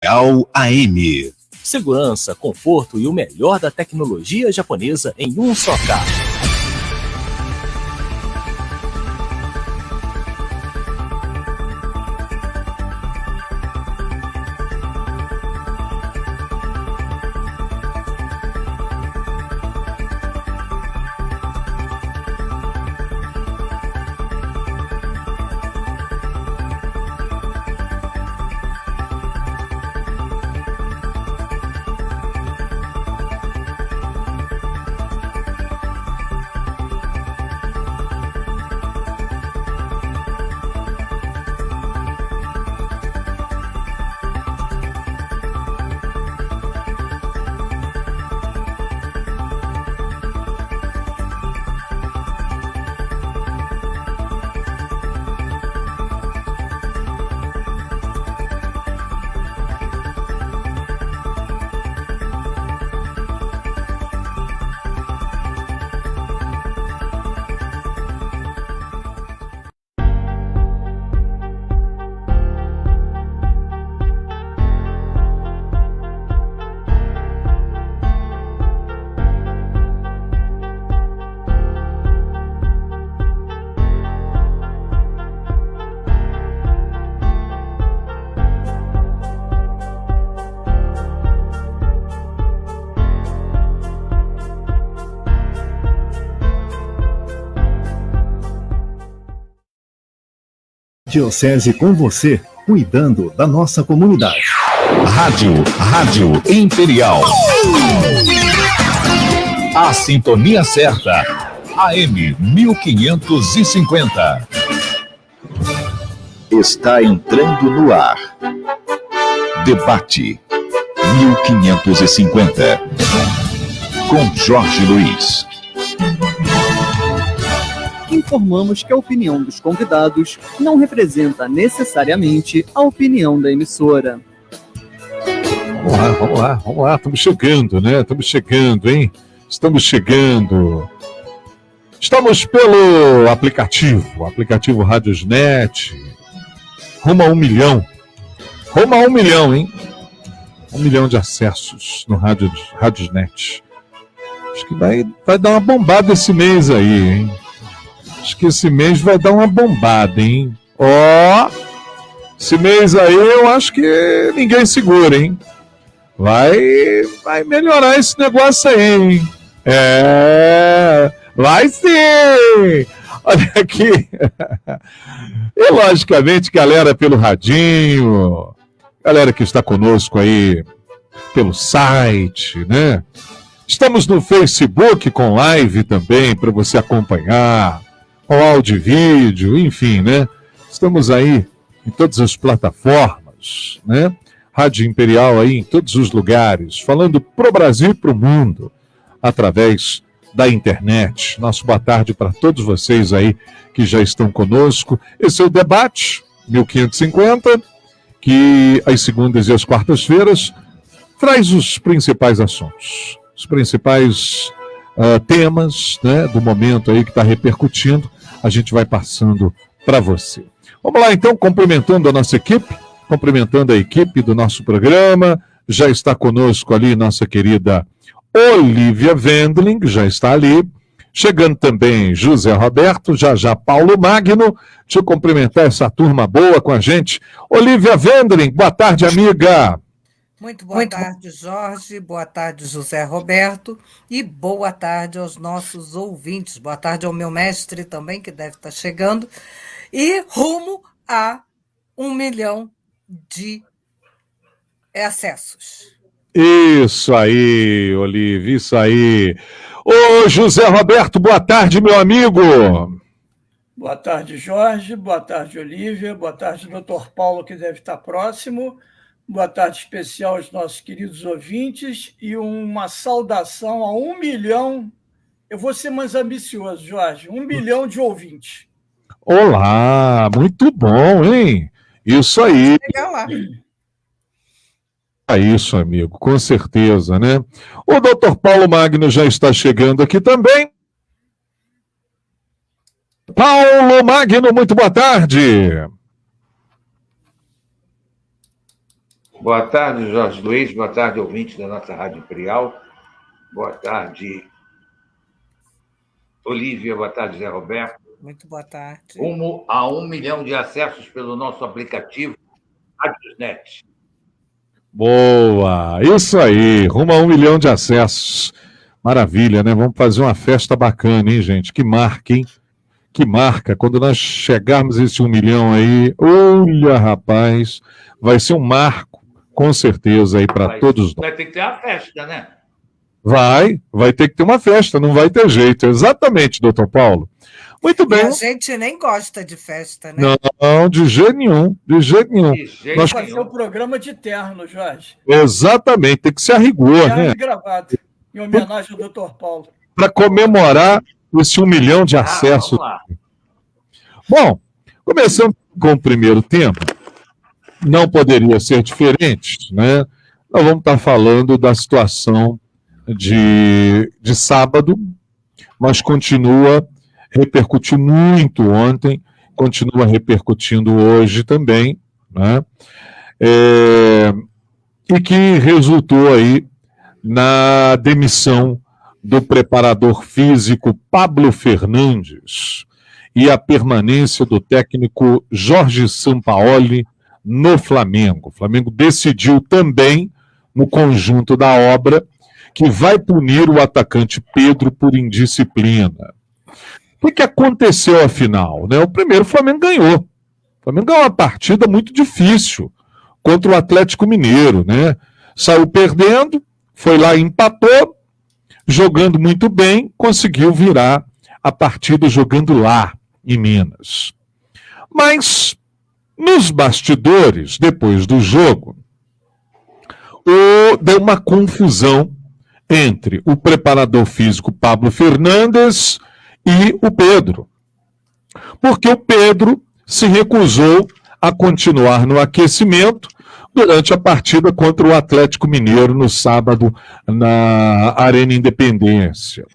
Imperial AM. Segurança, conforto e o melhor da tecnologia japonesa em um só carro. Diocese com você, cuidando da nossa comunidade. Rádio Imperial. A sintonia certa. AM 1550. Está entrando no ar. Debate 1550. Com Jorge Luiz. Informamos que a opinião dos convidados não representa necessariamente a opinião da emissora. Vamos lá, estamos chegando, né? Estamos chegando, hein? Estamos chegando. Estamos pelo aplicativo Radiosnet, rumo a 1 milhão. Rumo a 1 milhão, hein? 1 milhão de acessos no Radiosnet. Acho que vai dar uma bombada esse mês aí, hein? Acho que esse mês vai dar uma bombada, hein? Esse mês aí eu acho que ninguém segura, hein? Vai melhorar esse negócio aí, hein? Vai sim! Olha aqui. E logicamente, galera pelo radinho, galera que está conosco aí pelo site, né? Estamos no Facebook com live também para você acompanhar. Com áudio e vídeo, enfim, né? Estamos aí em todas as plataformas, né? Rádio Imperial aí em todos os lugares, falando pro Brasil e pro mundo, através da internet. Nosso boa tarde para todos vocês aí que já estão conosco. Esse é o Debate 1550, que às segundas e às quartas-feiras traz os principais assuntos, os principais temas, né, do momento aí que está repercutindo. A gente vai passando para você. Vamos lá, então, cumprimentando a nossa equipe, cumprimentando a equipe do nosso programa. Já está conosco ali nossa querida Olivia Wendling, já está ali. Chegando também José Roberto, já Paulo Magno. Deixa eu cumprimentar essa turma boa com a gente. Olivia Wendling, boa tarde, amiga. Muito boa tarde, Jorge. Boa tarde, José Roberto. E boa tarde aos nossos ouvintes. Boa tarde ao meu mestre também, que deve estar chegando. E rumo a 1 milhão de acessos. Isso aí, Olivia, isso aí. Ô, José Roberto, boa tarde, meu amigo. Boa tarde, Jorge. Boa tarde, Olivia. Boa tarde, doutor Paulo, que deve estar próximo. Boa tarde especial aos nossos queridos ouvintes e uma saudação a 1 milhão. Eu vou ser mais ambicioso, Jorge. 1 milhão de ouvintes. Olá, muito bom, hein? Isso aí. Legal lá. É isso, amigo, com certeza, né? O doutor Paulo Magno já está chegando aqui também. Paulo Magno, muito boa tarde. Boa tarde, Jorge Luiz. Boa tarde, ouvintes da nossa Rádio Imperial. Boa tarde, Olívia. Boa tarde, Zé Roberto. Muito boa tarde. Rumo a 1 milhão de acessos pelo nosso aplicativo Radiosnet. Boa! Isso aí, rumo a 1 milhão de acessos. Maravilha, né? Vamos fazer uma festa bacana, hein, gente? Que marca, hein? Que marca. Quando nós chegarmos a esse 1 milhão aí, olha, rapaz, vai ser um marco, com certeza, aí para todos nós. Vai ter que ter uma festa, né? Vai ter que ter uma festa, não vai ter jeito. Exatamente, doutor Paulo. Muito bem. E a gente nem gosta de festa, né? Não, de jeito nenhum, de jeito nenhum. Nós vai ser um programa de terno, Jorge. Exatamente, tem que ser a rigor, terno né? E gravado, em homenagem ao doutor Paulo. Para comemorar esse 1 milhão de acessos. Bom, começando com o primeiro tema, não poderia ser diferente, né? Nós vamos estar falando da situação de sábado, mas repercutiu muito ontem, continua repercutindo hoje também, né? E que resultou aí na demissão do preparador físico Pablo Fernandes e a permanência do técnico Jorge Sampaoli no Flamengo. O Flamengo decidiu também, no conjunto da obra, que vai punir o atacante Pedro por indisciplina. O que aconteceu afinal? Né? O primeiro, o Flamengo ganhou. O Flamengo ganhou uma partida muito difícil contra o Atlético Mineiro, né? Saiu perdendo, foi lá e empatou, jogando muito bem, conseguiu virar a partida jogando lá em Minas. Mas, nos bastidores, depois do jogo, deu uma confusão entre o preparador físico Pablo Fernandes e o Pedro. Porque o Pedro se recusou a continuar no aquecimento durante a partida contra o Atlético Mineiro no sábado na Arena Independência.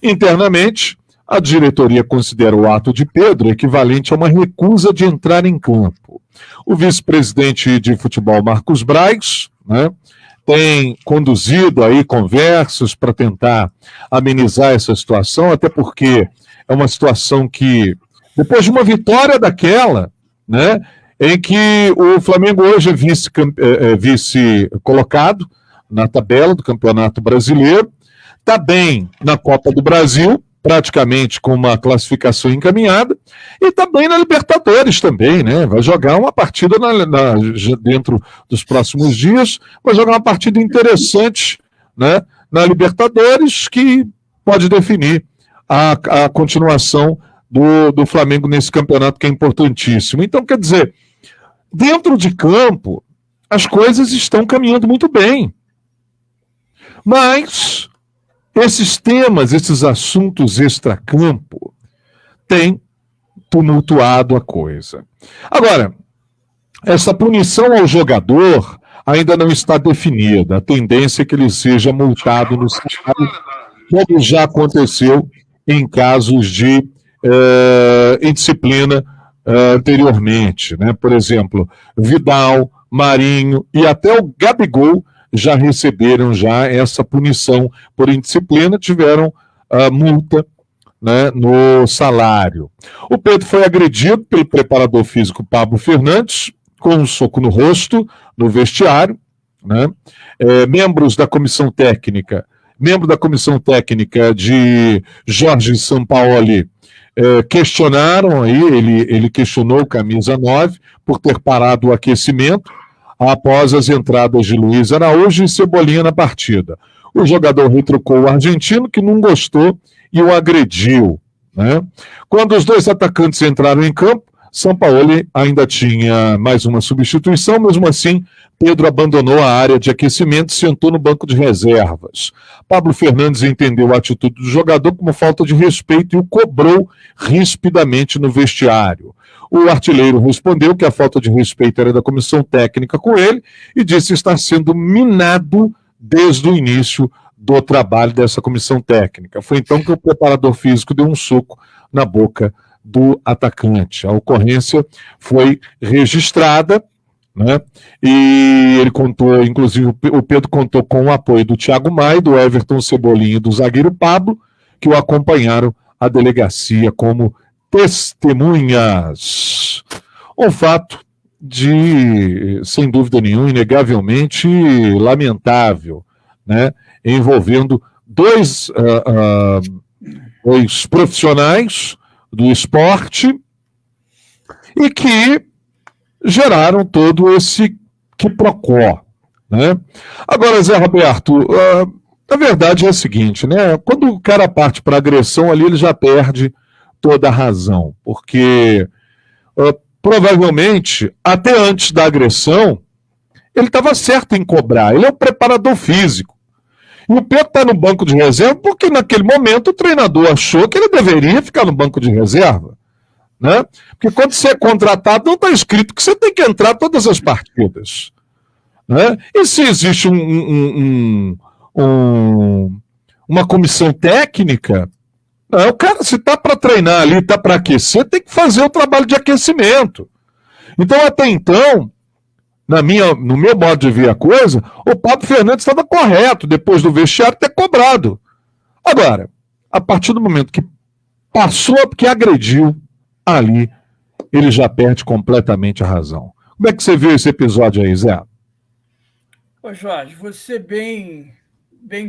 Internamente, a diretoria considera o ato de Pedro equivalente a uma recusa de entrar em campo. O vice-presidente de futebol, Marcos Braz, né, tem conduzido aí conversas para tentar amenizar essa situação, até porque é uma situação que, depois de uma vitória daquela, né, em que o Flamengo hoje é vice-colocado na tabela do Campeonato Brasileiro, está bem na Copa do Brasil, praticamente com uma classificação encaminhada, e está bem na Libertadores também, né? Vai jogar uma partida dentro dos próximos dias, vai jogar uma partida interessante, né, na Libertadores, que pode definir a continuação do Flamengo nesse campeonato, que é importantíssimo. Então, quer dizer, dentro de campo, as coisas estão caminhando muito bem. Mas esses temas, esses assuntos extracampo, têm tumultuado a coisa. Agora, essa punição ao jogador ainda não está definida. A tendência é que ele seja multado no salário, como já aconteceu em casos de indisciplina anteriormente, né? Por exemplo, Vidal, Marinho e até o Gabigol já receberam essa punição por indisciplina, tiveram multa, né, no salário. O Pedro foi agredido pelo preparador físico Pablo Fernandes, com um soco no rosto, no vestiário, né? Membro da comissão técnica de Jorge Sampaoli questionaram aí, ele questionou o camisa 9 por ter parado o aquecimento após as entradas de Luiz Araújo e Cebolinha na partida. O jogador retrucou o argentino, que não gostou, e o agrediu, né? Quando os dois atacantes entraram em campo, Sampaoli ainda tinha mais uma substituição, mesmo assim, Pedro abandonou a área de aquecimento e sentou no banco de reservas. Pablo Fernandes entendeu a atitude do jogador como falta de respeito e o cobrou rispidamente no vestiário. O artilheiro respondeu que a falta de respeito era da comissão técnica com ele e disse estar sendo minado desde o início do trabalho dessa comissão técnica. Foi então que o preparador físico deu um soco na boca do atacante. A ocorrência foi registrada né? E ele contou, inclusive, o Pedro contou com o apoio do Thiago Maia, do Everton Cebolinha e do zagueiro Pablo, que o acompanharam à delegacia como testemunhas. Um fato sem dúvida nenhuma, inegavelmente lamentável, né? Envolvendo dois profissionais do esporte e que geraram todo esse quiprocó, né? Agora, Zé Roberto, a verdade é a seguinte, né? Quando o cara parte para agressão ali, ele já perde toda a razão, porque provavelmente, até antes da agressão, ele estava certo em cobrar, ele é o preparador físico. E o Pedro está no banco de reserva porque naquele momento o treinador achou que ele deveria ficar no banco de reserva, né? Porque quando você é contratado não está escrito que você tem que entrar todas as partidas, né? E se existe uma comissão técnica, o cara, se está para treinar ali, está para aquecer, tem que fazer o trabalho de aquecimento. Então, até então, no meu modo de ver a coisa, o Pablo Fernandes estava correto, depois do vestiário, ter cobrado. Agora, a partir do momento que passou, que agrediu, ali, ele já perde completamente a razão. Como é que você viu esse episódio aí, Zé? Ô Jorge, você bem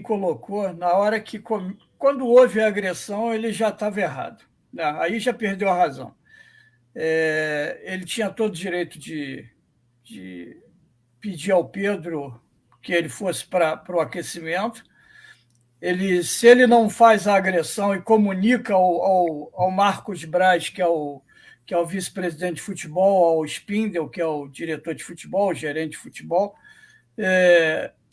colocou, na hora que, quando houve a agressão, ele já estava errado, né? Aí já perdeu a razão. Ele tinha todo o direito de pedir ao Pedro que ele fosse para o aquecimento. Se ele não faz a agressão e comunica ao Marcos Braz, que é o vice-presidente de futebol, ao Spindel, que é o diretor de futebol, o gerente de futebol,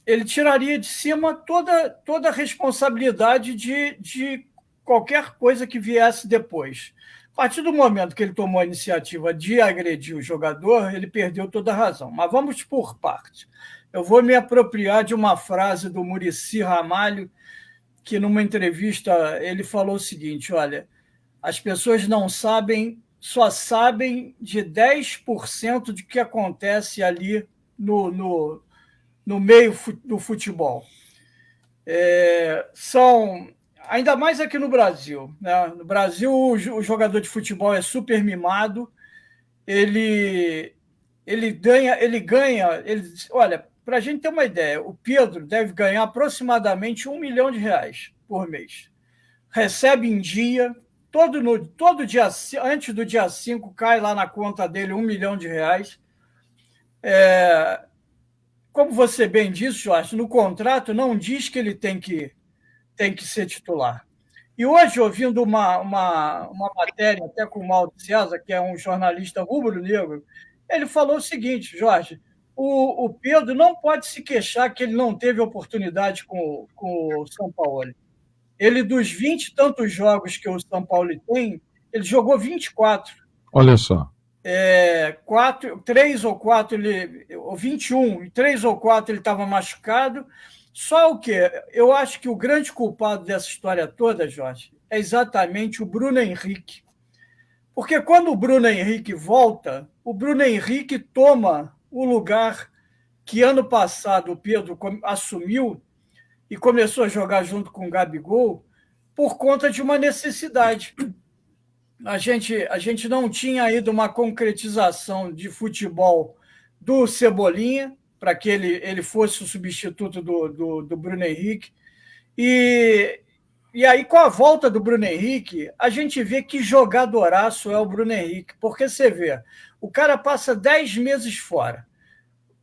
ele tiraria de cima toda a responsabilidade de qualquer coisa que viesse depois. A partir do momento que ele tomou a iniciativa de agredir o jogador, ele perdeu toda a razão. Mas vamos por partes. Eu vou me apropriar de uma frase do Muricy Ramalho, que numa entrevista ele falou o seguinte: olha, as pessoas não sabem, só sabem de 10% do que acontece ali no meio do futebol. Ainda mais aqui no Brasil, né? No Brasil, o jogador de futebol é super mimado, ele ganha. Olha, para a gente ter uma ideia, o Pedro deve ganhar aproximadamente R$1 milhão por mês. Recebe em dia, todo dia, antes do dia 5, cai lá na conta dele R$1 milhão. Como você bem disse, Jorge, no contrato não diz que ele tem que ser titular. E hoje, ouvindo uma matéria até com o Mauro César, que é um jornalista rubro-negro, ele falou o seguinte: Jorge, o Pedro não pode se queixar que ele não teve oportunidade com o São Paulo. Ele, dos 20 e tantos jogos que o São Paulo tem, ele jogou 24. Olha só. 3 ou 4, ou 21, e 3 ou 4 ele estava machucado. Só o quê? Eu acho que o grande culpado dessa história toda, Jorge, é exatamente o Bruno Henrique. Porque quando o Bruno Henrique volta, o Bruno Henrique toma o lugar que ano passado o Pedro assumiu e começou a jogar junto com o Gabigol por conta de uma necessidade. A gente não tinha ainda uma concretização de futebol do Cebolinha, para que ele fosse o substituto do Bruno Henrique. E aí, com a volta do Bruno Henrique, a gente vê que jogadoraço é o Bruno Henrique, porque você vê, o cara passa 10 meses fora,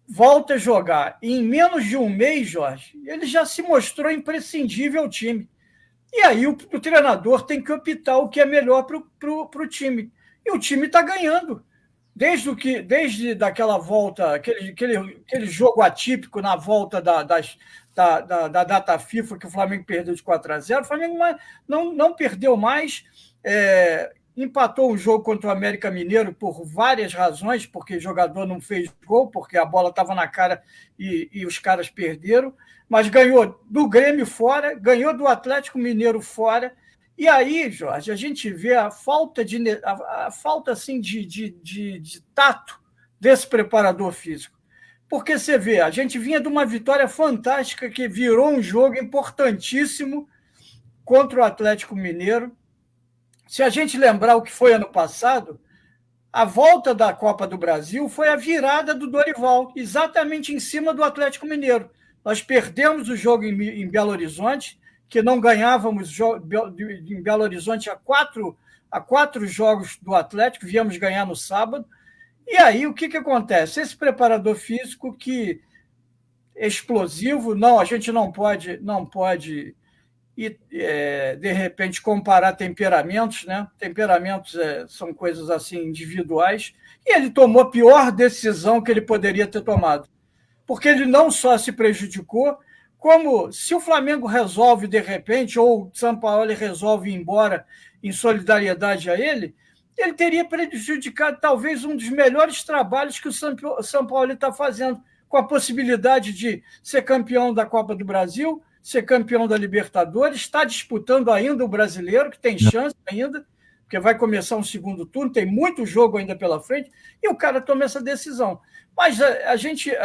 volta a jogar, e em menos de um mês, Jorge, ele já se mostrou imprescindível ao time. E aí o treinador tem que optar o que é melhor para o time. E o time está ganhando. Desde daquela volta, aquele jogo atípico na volta da data FIFA, que o Flamengo perdeu de 4-0, o Flamengo não perdeu mais, empatou um jogo contra o América Mineiro por várias razões, porque o jogador não fez gol, porque a bola estava na cara e os caras perderam, mas ganhou do Grêmio fora, ganhou do Atlético Mineiro fora. E aí, Jorge, a gente vê a falta assim, de tato desse preparador físico. Porque você vê, a gente vinha de uma vitória fantástica que virou um jogo importantíssimo contra o Atlético Mineiro. Se a gente lembrar o que foi ano passado, a volta da Copa do Brasil foi a virada do Dorival, exatamente em cima do Atlético Mineiro. Nós perdemos o jogo em Belo Horizonte, que não ganhávamos em Belo Horizonte há quatro jogos do Atlético, viemos ganhar no sábado. E aí, o que acontece? Esse preparador físico que é explosivo, não, a gente não pode de repente, comparar temperamentos, né? Temperamentos são coisas assim individuais, e ele tomou a pior decisão que ele poderia ter tomado, porque ele não só se prejudicou, como se o Flamengo resolve de repente, ou o São Paulo resolve ir embora em solidariedade a ele teria prejudicado talvez um dos melhores trabalhos que o São Paulo está fazendo, com a possibilidade de ser campeão da Copa do Brasil, ser campeão da Libertadores, está disputando ainda o Brasileiro, que tem chance ainda, porque vai começar um segundo turno, tem muito jogo ainda pela frente, e o cara toma essa decisão. Mas a gente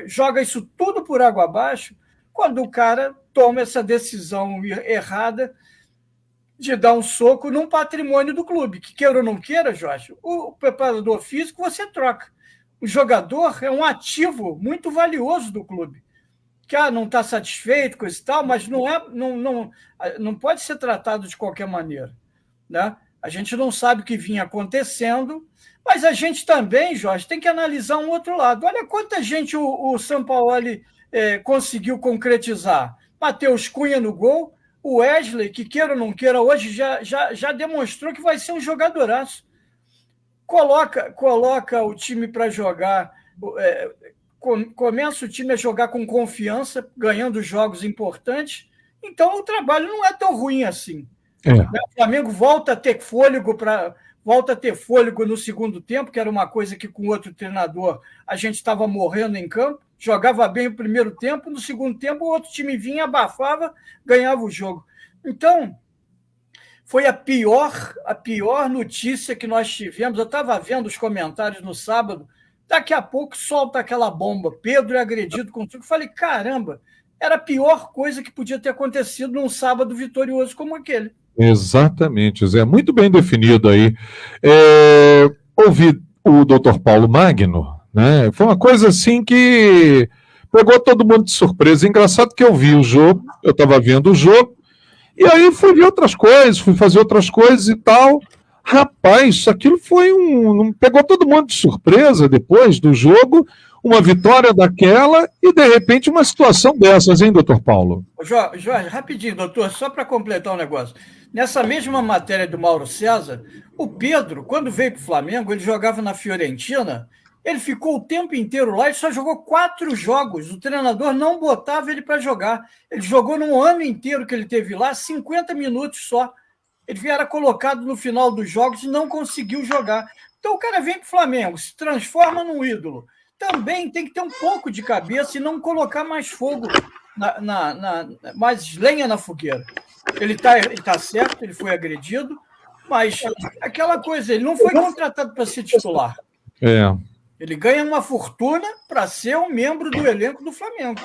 joga isso tudo por água abaixo quando o cara toma essa decisão errada de dar um soco num patrimônio do clube, que queira ou não queira, Jorge, o preparador físico você troca. O jogador é um ativo muito valioso do clube, que não está satisfeito com isso e tal, mas não pode ser tratado de qualquer maneira, né? A gente não sabe o que vinha acontecendo, mas a gente também, Jorge, tem que analisar um outro lado. Olha quanta gente o Sampaoli conseguiu concretizar. Matheus Cunha no gol, o Wesley, que queira ou não queira, hoje já demonstrou que vai ser um jogadoraço. Coloca o time para jogar, começa o time a jogar com confiança, ganhando jogos importantes, então o trabalho não é tão ruim assim. O Flamengo volta a ter fôlego no segundo tempo, que era uma coisa que com outro treinador a gente estava morrendo em campo, jogava bem o primeiro tempo, no segundo tempo o outro time vinha, abafava, ganhava o jogo. Então, foi a pior notícia que nós tivemos. Eu estava vendo os comentários no sábado, daqui a pouco solta aquela bomba, Pedro é agredido com tudo. Eu falei, caramba, era a pior coisa que podia ter acontecido num sábado vitorioso como aquele. Exatamente, Zé, muito bem definido aí. Ouvi o Dr. Paulo Magno, né? Foi uma coisa assim que pegou todo mundo de surpresa. Engraçado que eu vi o jogo, eu estava vendo o jogo, e aí fui ver outras coisas, fui fazer outras coisas e tal. Rapaz, aquilo foi pegou todo mundo de surpresa depois do jogo, uma vitória daquela e, de repente, uma situação dessas, hein, doutor Paulo? Jorge, rapidinho, doutor, só para completar um negócio. Nessa mesma matéria do Mauro César, o Pedro, quando veio para o Flamengo, ele jogava na Fiorentina, ele ficou o tempo inteiro lá e só jogou 4 jogos. O treinador não botava ele para jogar. Ele jogou num ano inteiro que ele teve lá, 50 minutos só. Ele era colocado no final dos jogos e não conseguiu jogar. Então o cara vem para o Flamengo, se transforma num ídolo. Também tem que ter um pouco de cabeça e não colocar mais fogo, mais lenha na fogueira. Ele tá certo, ele foi agredido, mas aquela coisa, ele não foi contratado para ser titular. Ele ganha uma fortuna para ser um membro do elenco do Flamengo.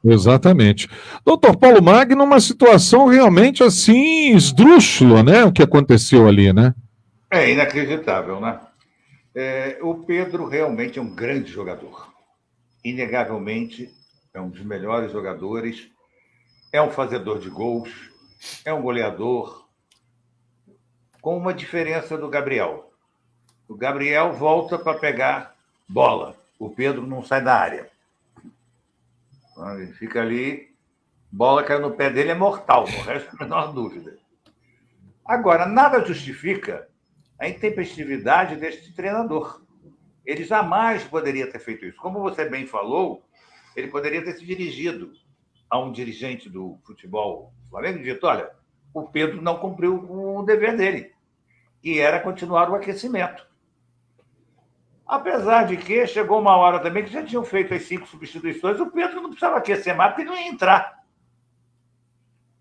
Exatamente. Doutor Paulo Magno, uma situação realmente assim, esdrúxula, né? O que aconteceu ali, né? É inacreditável, né? O Pedro realmente é um grande jogador. Inegavelmente, é um dos melhores jogadores. É um fazedor de gols. É um goleador. Com uma diferença do Gabriel. O Gabriel volta para pegar bola. O Pedro não sai da área. Ele fica ali, bola caiu no pé dele, é mortal, não resta a menor dúvida. Agora, nada justifica a intempestividade deste treinador. Ele jamais poderia ter feito isso. Como você bem falou, ele poderia ter se dirigido a um dirigente do futebol do Flamengo e dito, olha, o Pedro não cumpriu o dever dele, que era continuar o aquecimento. Apesar de que chegou uma hora também que já tinham feito as 5 substituições, o Pedro não precisava aquecer mais, porque ele não ia entrar.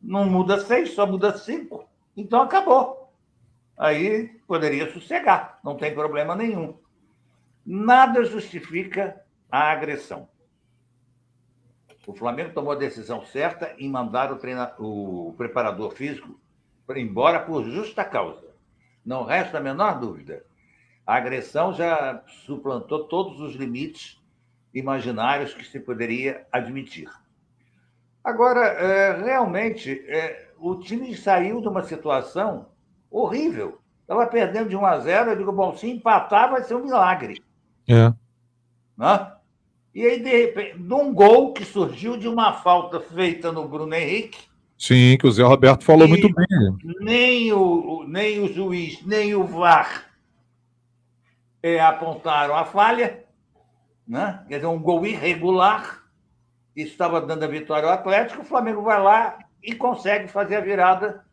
Não muda 6, só muda 5. Então acabou. Aí poderia sossegar, não tem problema nenhum. Nada justifica a agressão. O Flamengo tomou a decisão certa em mandar o preparador físico embora por justa causa. Não resta a menor dúvida. A agressão já suplantou todos os limites imaginários que se poderia admitir. Agora, realmente, o time saiu de uma situação horrível. Estava perdendo de 1-0, eu digo, bom, se empatar vai ser um milagre. Né? E aí, de repente, num gol que surgiu de uma falta feita no Bruno Henrique. Sim, que o Zé Roberto falou muito bem. Nem o juiz, nem o VAR apontaram a falha, né? Quer dizer, um gol irregular, estava dando a vitória ao Atlético, o Flamengo vai lá e consegue fazer a virada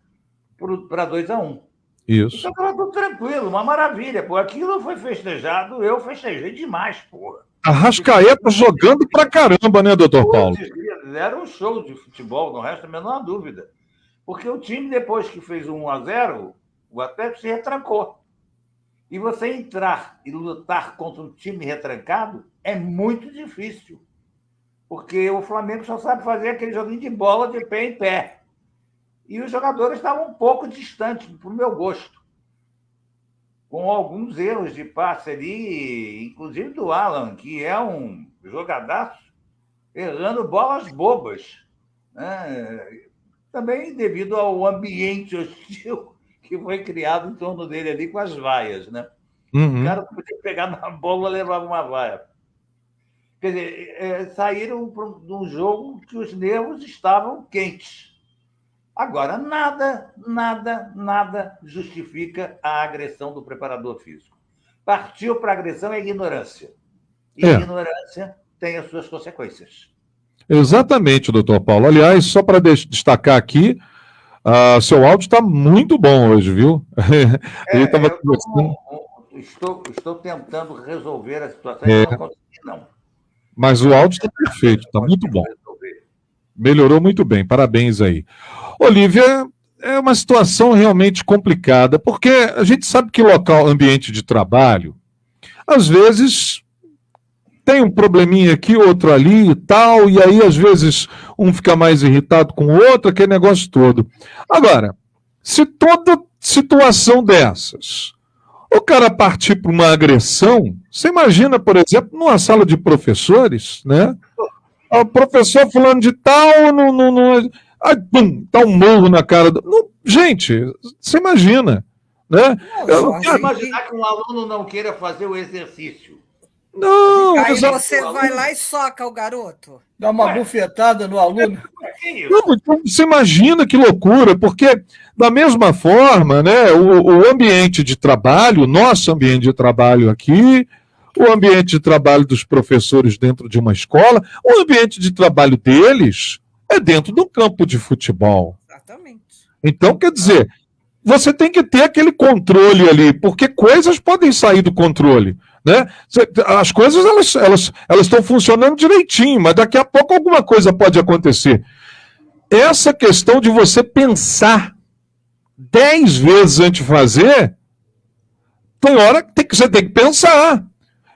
para 2-1. Isso. Então estava tudo tranquilo, uma maravilha. Pô. Aquilo foi festejado, eu festejei demais, porra. Arrascaeta jogando pra caramba, né, doutor Paulo? Era um show de futebol, não resta a menor dúvida. Porque o time, depois que fez 1-0, o Atlético se retrancou. E você entrar e lutar contra um time retrancado é muito difícil. Porque o Flamengo só sabe fazer aquele joguinho de bola de pé em pé. E os jogadores estavam um pouco distantes, para o meu gosto. Com alguns erros de passe ali, inclusive do Alan, que é um jogadaço, errando bolas bobas. Né? Também devido ao ambiente hostil que foi criado em torno dele ali com as vaias. Né? O cara podia pegar na bola e levava uma vaia. Quer dizer, saíram de um jogo que os nervos estavam quentes. Agora, nada justifica a agressão do preparador físico. Partiu para a agressão é ignorância. E ignorância tem as suas consequências. Exatamente, doutor Paulo. Aliás, só para destacar aqui, seu áudio está muito bom hoje, viu? Estou tentando resolver a situação e não consegui, não. Mas o áudio está perfeito, está muito bom. Melhorou muito bem, parabéns aí. Olívia, é uma situação realmente complicada, porque a gente sabe que ambiente de trabalho, às vezes tem um probleminha aqui, outro ali e tal, e aí às vezes um fica mais irritado com o outro, aquele negócio todo. Agora, se toda situação dessas, o cara partir para uma agressão, você imagina, por exemplo, numa sala de professores, né? O professor fulano de tal, aí, pum, dá um morro na cara do... Gente, você imagina, né? Imaginar que um aluno não queira fazer o exercício. Não, aí você vai lá e soca o garoto. Dá uma bufetada no aluno. Não, então você imagina que loucura, porque da mesma forma, né, o ambiente de trabalho, nosso ambiente de trabalho aqui, o ambiente de trabalho dos professores dentro de uma escola, o ambiente de trabalho deles é dentro do campo de futebol. Exatamente. Então, quer dizer, você tem que ter aquele controle ali, porque coisas podem sair do controle. Né? As coisas elas estão funcionando direitinho, mas daqui a pouco alguma coisa pode acontecer. Essa questão de você pensar 10 vezes antes de fazer, tem hora que você tem que pensar.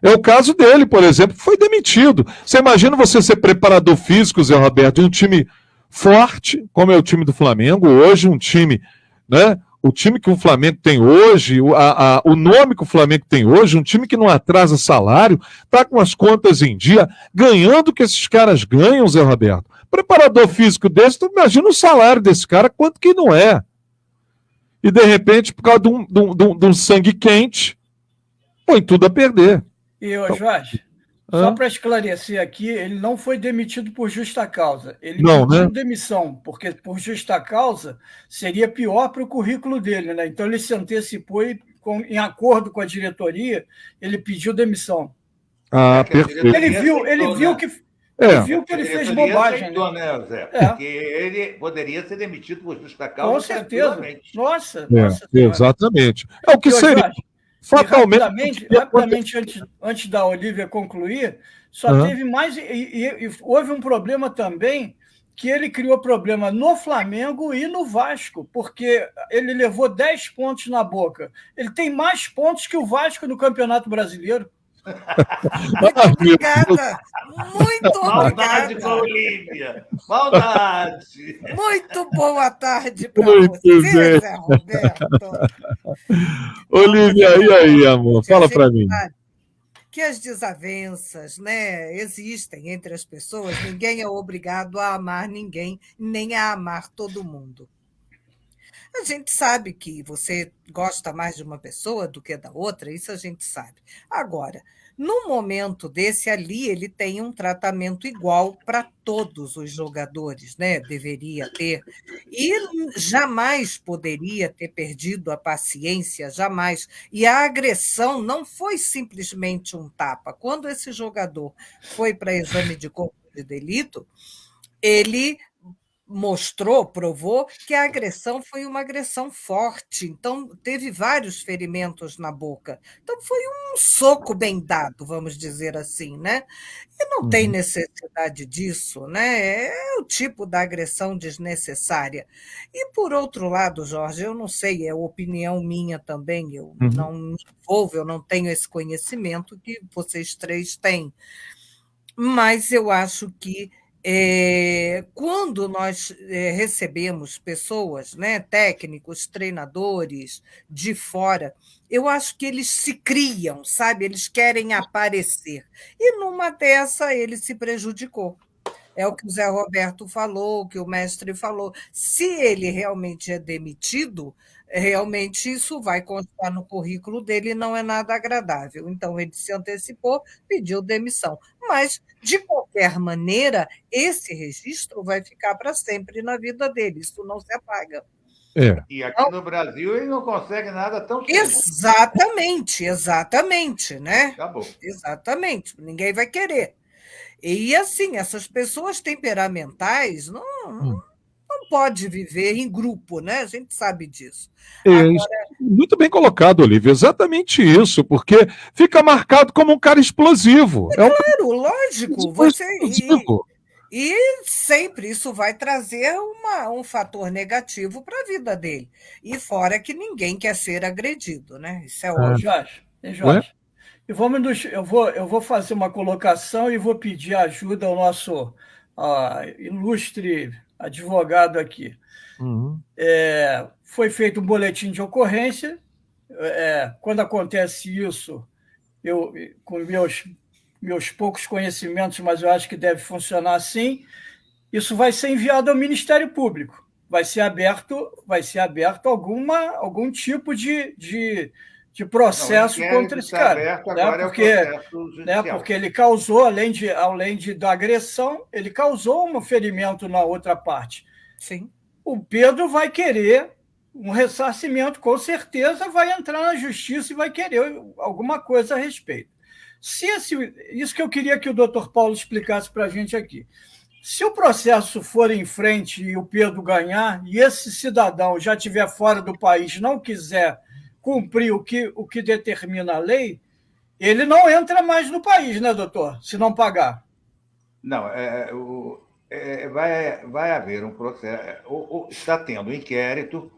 É o caso dele, por exemplo, que foi demitido. Você imagina você ser preparador físico, Zé Roberto, de um time forte, como é o time do Flamengo hoje, um time, né? O time que o Flamengo tem hoje, o nome que o Flamengo tem hoje, um time que não atrasa salário, está com as contas em dia, ganhando o que esses caras ganham, Zé Roberto. Preparador físico desse, tu imagina o salário desse cara, quanto que não é. E, de repente, por causa de um sangue quente, põe tudo a perder. E, Jorge, só para esclarecer aqui, ele não foi demitido por justa causa. Ele pediu demissão, porque por justa causa seria pior para o currículo dele, né? Então ele se antecipou e, em acordo com a diretoria, ele pediu demissão. Perfeito. Ele viu que ele fez bobagem. Aceitou, né, Zé? Porque ele poderia ser demitido por justa causa. Com certeza. Nossa. Exatamente. É o que seria. Jorge, rapidamente antes da Olívia concluir, só teve mais. E houve um problema também, que ele criou problema no Flamengo e no Vasco, porque ele levou 10 pontos na boca. Ele tem mais pontos que o Vasco no Campeonato Brasileiro. Muito Ah, meu obrigada. Muito Maldade com a obrigada. Olívia. Maldade. Muito boa tarde para Muito você, bem. Zé Roberto. Olivia, Zé e aí, Roberto, amor? a Fala gente para mim. sabe que as desavenças, né, existem entre as pessoas. Ninguém é obrigado a amar ninguém, nem a amar todo mundo. A gente sabe que você gosta mais de uma pessoa do que da outra, isso a gente sabe. Agora, no momento desse ali, ele tem um tratamento igual para todos os jogadores, né? Deveria ter. E jamais poderia ter perdido a paciência, jamais. E a agressão não foi simplesmente um tapa. Quando esse jogador foi para exame de corpo de delito, ele provou que a agressão foi uma agressão forte, então teve vários ferimentos na boca. Então foi um soco bem dado, vamos dizer assim, né? E não tem Uhum. necessidade disso, né? É o tipo da agressão desnecessária. E por outro lado, Jorge, eu não sei, é opinião minha também, eu Uhum. não me envolvo, eu não tenho esse conhecimento que vocês três têm. Mas eu acho que quando nós recebemos pessoas, né, técnicos, treinadores de fora, eu acho que eles se criam, sabe? Eles querem aparecer. E numa dessa ele se prejudicou. É o que o Zé Roberto falou, o que o mestre falou. Se ele realmente é demitido, realmente isso vai constar no currículo dele e não é nada agradável. Então, ele se antecipou, pediu demissão. Mas, de qualquer maneira, esse registro vai ficar para sempre na vida dele, isso não se apaga. É. E aqui no Brasil ele não consegue nada tão cedo. Exatamente, exatamente, né? Acabou. Exatamente, ninguém vai querer. E assim, essas pessoas temperamentais não pode viver em grupo, né? A gente sabe disso. Isso. Muito bem colocado, Olivia. Exatamente isso, porque fica marcado como um cara explosivo. É um cara Claro, lógico, você explosivo. e sempre isso vai trazer um fator negativo para a vida dele. E fora que ninguém quer ser agredido, né? Isso é óbvio. Jorge, eu vou fazer uma colocação e vou pedir ajuda ao nosso ilustre advogado aqui. Uhum. Foi feito um boletim de ocorrência. Quando acontece isso, eu, com meus poucos conhecimentos, mas eu acho que deve funcionar assim, isso vai ser enviado ao Ministério Público. Vai ser aberto algum tipo de processo contra esse cara. Aberto, agora porque, é o processo judicial. Porque ele causou, além da agressão, ele causou um ferimento na outra parte. Sim. O Pedro vai querer um ressarcimento, com certeza vai entrar na justiça e vai querer alguma coisa a respeito. Isso que eu queria que o doutor Paulo explicasse para a gente aqui. Se o processo for em frente e o Pedro ganhar, e esse cidadão já estiver fora do país, não quiser cumprir o que determina a lei, ele não entra mais no país, né, doutor? Se não pagar. Não, vai haver um processo. Está tendo um inquérito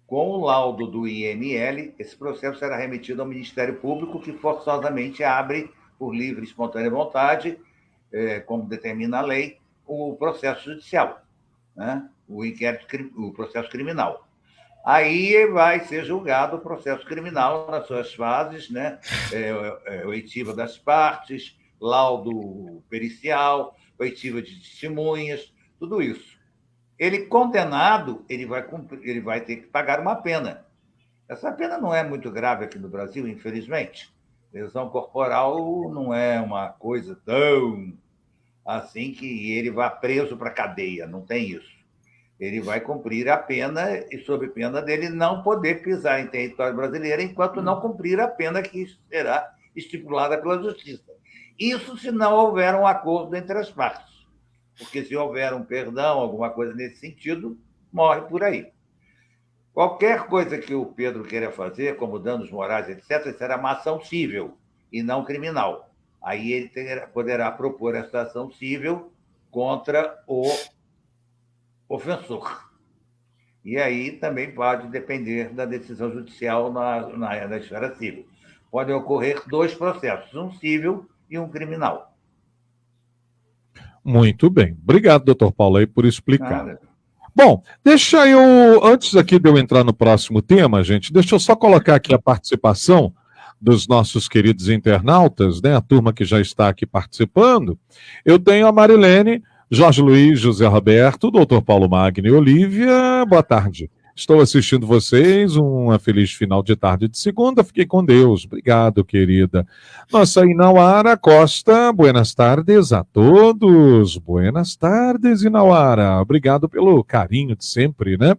com o laudo do IML. Esse processo será remetido ao Ministério Público, que forçosamente abre, por livre e espontânea vontade, como determina a lei, o processo judicial, né? O processo criminal. Aí vai ser julgado o processo criminal nas suas fases, né? Oitiva das partes, laudo pericial, oitiva de testemunhas, tudo isso. Ele condenado, ele vai ter que pagar uma pena. Essa pena não é muito grave aqui no Brasil, infelizmente. Lesão corporal não é uma coisa tão assim que ele vá preso para a cadeia, não tem isso. Ele vai cumprir a pena e, sob pena dele, não poder pisar em território brasileiro enquanto não cumprir a pena que será estipulada pela Justiça. Isso se não houver um acordo entre as partes. Porque se houver um perdão, alguma coisa nesse sentido, morre por aí. Qualquer coisa que o Pedro queira fazer, como danos morais, etc., será uma ação civil e não criminal. Aí ele poderá propor essa ação civil contra o ofensor. E aí também pode depender da decisão judicial na esfera civil. podem ocorrer 2 processos, um civil e um criminal. Muito bem. Obrigado, doutor Paulo, aí por explicar. Nada. Bom, deixa eu, antes aqui de eu entrar no próximo tema, gente, deixa eu só colocar aqui a participação dos nossos queridos internautas, né, a turma que já está aqui participando. Eu tenho a Marilene, Jorge Luiz, José Roberto, doutor Paulo Magno e Olívia, boa tarde. Estou assistindo vocês, uma feliz final de tarde de segunda, fiquem com Deus. Obrigado, querida. Nossa Inauara Costa, buenas tardes a todos. Buenas tardes, Inauara. Obrigado pelo carinho de sempre, né?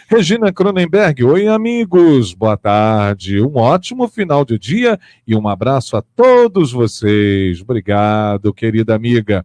Regina Cronenberg, oi, amigos. Boa tarde. Um ótimo final de dia e um abraço a todos vocês. Obrigado, querida amiga.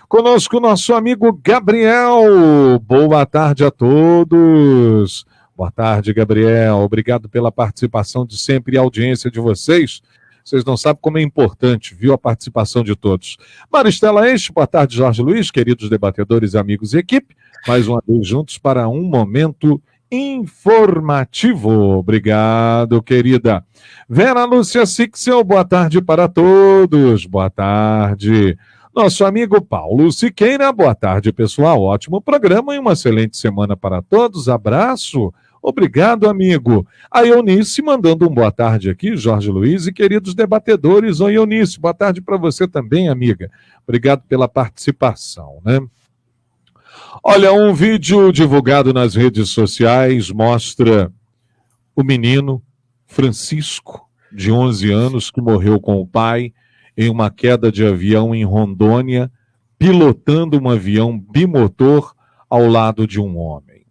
Conosco, nosso amigo Gabriel. Boa tarde a todos. Boa tarde, Gabriel. Obrigado pela participação de sempre e a audiência de vocês. Vocês não sabem como é importante, viu, a participação de todos. Maristela Enche, boa tarde, Jorge Luiz, queridos debatedores, amigos e equipe. Mais uma vez juntos para um momento informativo. Obrigado, querida. Vera Lúcia Sixel, boa tarde para todos. Boa tarde. Nosso amigo Paulo Siqueira, boa tarde, pessoal. Ótimo programa e uma excelente semana para todos. Abraço. Obrigado, amigo. A Eunice mandando um boa tarde aqui, Jorge Luiz e queridos debatedores. Oi, Eunice, boa tarde para você também, amiga. Obrigado pela participação, né? Olha, um vídeo divulgado nas redes sociais mostra o menino Francisco, de 11 anos, que morreu com o pai em uma queda de avião em Rondônia, pilotando um avião bimotor ao lado de um homem.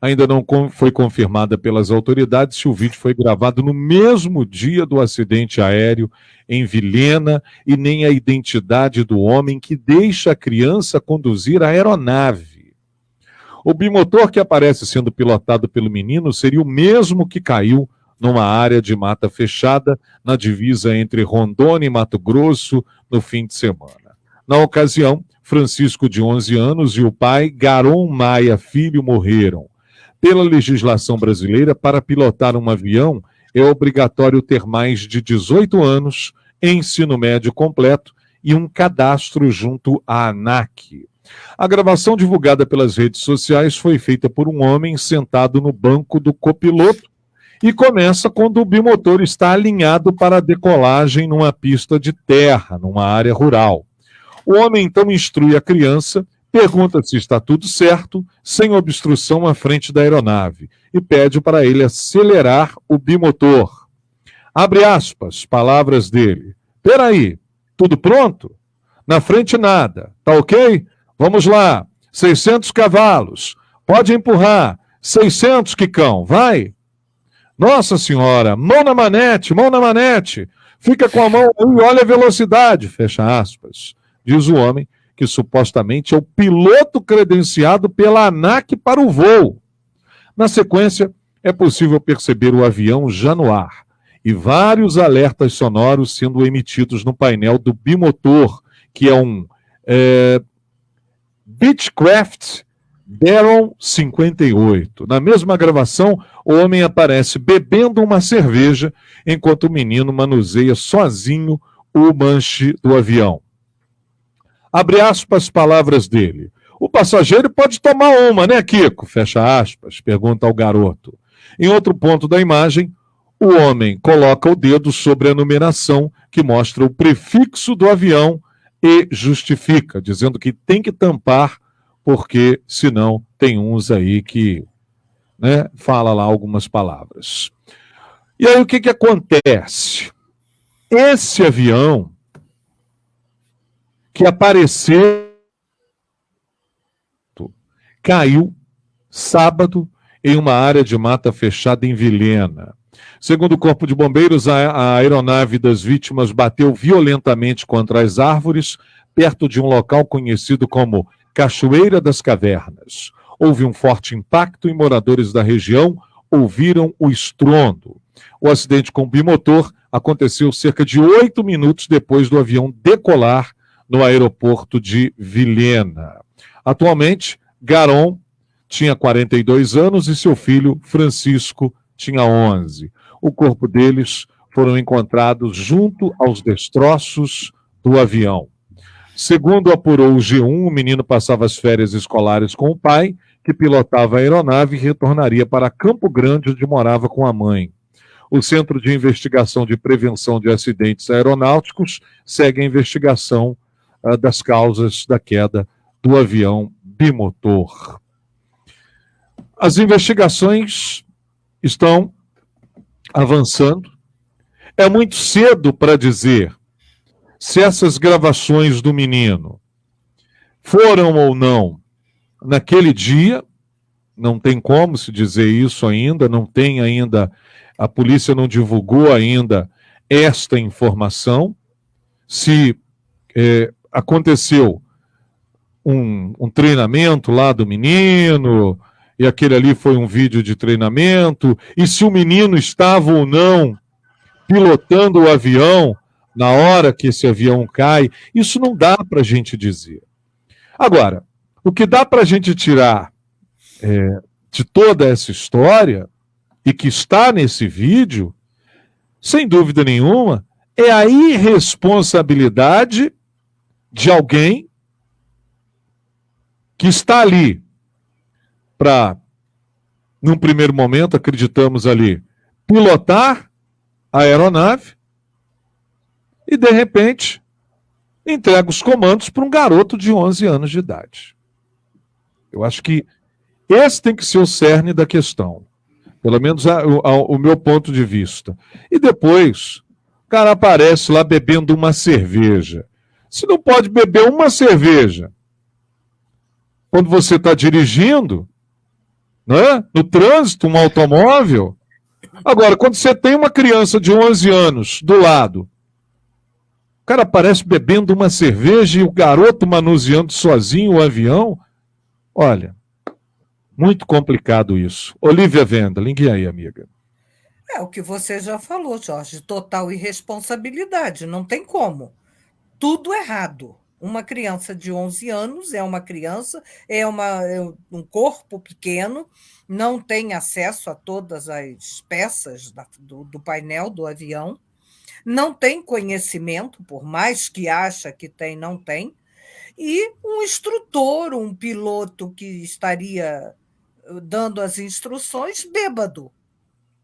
Ainda não foi confirmada pelas autoridades se o vídeo foi gravado no mesmo dia do acidente aéreo em Vilhena e nem a identidade do homem que deixa a criança conduzir a aeronave. O bimotor que aparece sendo pilotado pelo menino seria o mesmo que caiu numa área de mata fechada na divisa entre Rondônia e Mato Grosso no fim de semana. Na ocasião, Francisco, de 11 anos, e o pai, Garon Maia Filho, morreram. Pela legislação brasileira, para pilotar um avião, é obrigatório ter mais de 18 anos, ensino médio completo e um cadastro junto à ANAC. A gravação divulgada pelas redes sociais foi feita por um homem sentado no banco do copiloto e começa quando o bimotor está alinhado para a decolagem numa pista de terra, numa área rural. O homem então instrui a criança, pergunta se está tudo certo, sem obstrução à frente da aeronave, e pede para ele acelerar o bimotor. Abre aspas, palavras dele. Peraí, tudo pronto? Na frente nada, tá ok? Vamos lá, 600 cavalos, pode empurrar, 600, Quicão, vai! Nossa senhora, mão na manete, fica com a mão aí e olha a velocidade, fecha aspas, diz o homem, que supostamente é o piloto credenciado pela ANAC para o voo. Na sequência, é possível perceber o avião já no ar e vários alertas sonoros sendo emitidos no painel do bimotor, que é um Beechcraft Baron 58. Na mesma gravação, o homem aparece bebendo uma cerveja, enquanto o menino manuseia sozinho o manche do avião. Abre aspas, palavras dele. O passageiro pode tomar uma, né, Kiko? Fecha aspas, pergunta ao garoto. Em outro ponto da imagem, o homem coloca o dedo sobre a numeração que mostra o prefixo do avião e justifica, dizendo que tem que tampar, porque senão tem uns aí que, né, fala lá algumas palavras. E aí o que acontece? Esse avião que apareceu caiu sábado em uma área de mata fechada em Vilhena. Segundo o Corpo de Bombeiros, a aeronave das vítimas bateu violentamente contra as árvores, perto de um local conhecido como Cachoeira das Cavernas. Houve um forte impacto e moradores da região ouviram o estrondo. O acidente com o bimotor aconteceu cerca de 8 minutos depois do avião decolar no aeroporto de Vilhena. Atualmente, Garon tinha 42 anos e seu filho, Francisco, tinha 11. O corpo deles foram encontrados junto aos destroços do avião. Segundo apurou o G1, o menino passava as férias escolares com o pai, que pilotava a aeronave e retornaria para Campo Grande, onde morava com a mãe. O Centro de Investigação de Prevenção de Acidentes Aeronáuticos segue a investigação das causas da queda do avião bimotor. As investigações estão avançando. É muito cedo para dizer se essas gravações do menino foram ou não naquele dia. Não tem como se dizer isso ainda, não tem ainda, a polícia não divulgou ainda esta informação. Se aconteceu um treinamento lá do menino, e aquele ali foi um vídeo de treinamento, e se o menino estava ou não pilotando o avião na hora que esse avião cai, isso não dá para a gente dizer. Agora, o que dá para a gente tirar de toda essa história, e que está nesse vídeo, sem dúvida nenhuma, é a irresponsabilidade de alguém que está ali para, num primeiro momento, acreditamos ali, pilotar a aeronave e, de repente, entrega os comandos para um garoto de 11 anos de idade. Eu acho que esse tem que ser o cerne da questão, pelo menos o meu ponto de vista. E depois, o cara aparece lá bebendo uma cerveja. Se não pode beber uma cerveja quando você está dirigindo, né, no trânsito, um automóvel. Agora, quando você tem uma criança de 11 anos do lado, o cara aparece bebendo uma cerveja e o garoto manuseando sozinho o avião. Olha, muito complicado isso. Olivia Wendling, e aí, amiga? É o que você já falou, Jorge, total irresponsabilidade, não tem como. Tudo errado. Uma criança de 11 anos é uma criança, é um corpo pequeno, não tem acesso a todas as peças do painel do avião, não tem conhecimento, por mais que acha que tem, não tem, e um instrutor, um piloto que estaria dando as instruções, bêbado.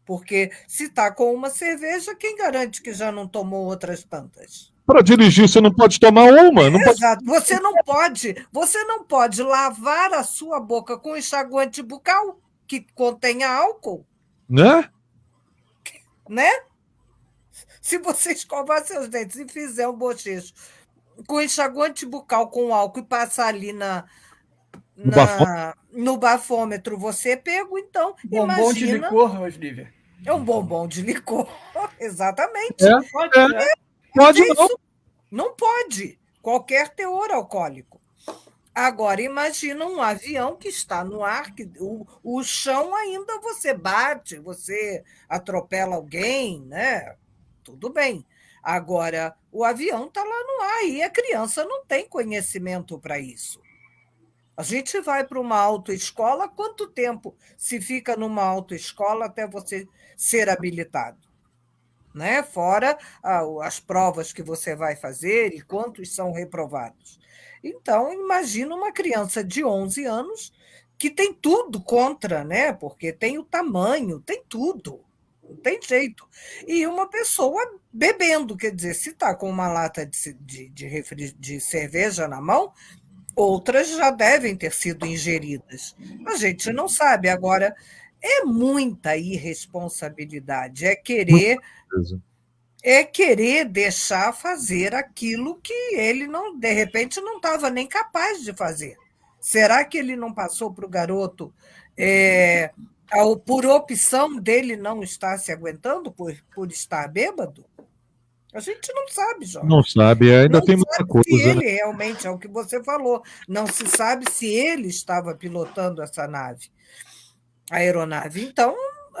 Porque se está com uma cerveja, quem garante que já não tomou outras tantas? Para dirigir, você não pode tomar uma. Não Exato. pode... Você não pode lavar a sua boca com enxaguante bucal que contenha álcool. Né? Se você escovar seus dentes e fizer um bochecho com enxaguante bucal com álcool e passar ali no bafômetro, você é pego, então. Bombom de licor, Olivia. É um bombom de licor, exatamente. Pode não. Não pode. Qualquer teor alcoólico. Agora, imagina um avião que está no ar, que o chão ainda você bate, você atropela alguém, né? Tudo bem. Agora, o avião está lá no ar e a criança não tem conhecimento para isso. A gente vai para uma autoescola, quanto tempo se fica numa autoescola até você ser habilitado? Né? Fora as provas que você vai fazer e quantos são reprovados. Então, imagina uma criança de 11 anos que tem tudo contra, né? Porque tem o tamanho, tem tudo, não tem jeito. E uma pessoa bebendo, quer dizer, se está com uma lata de cerveja na mão, outras já devem ter sido ingeridas. A gente não sabe. Agora, é muita irresponsabilidade, é querer deixar fazer aquilo que ele, não, de repente, não estava nem capaz de fazer. Será que ele não passou para o garoto por opção dele não estar se aguentando, por estar bêbado? A gente não sabe, Jorge. Não sabe, ainda não tem muita coisa. Se ele realmente, é o que você falou, não se sabe se ele estava pilotando essa aeronave. Então,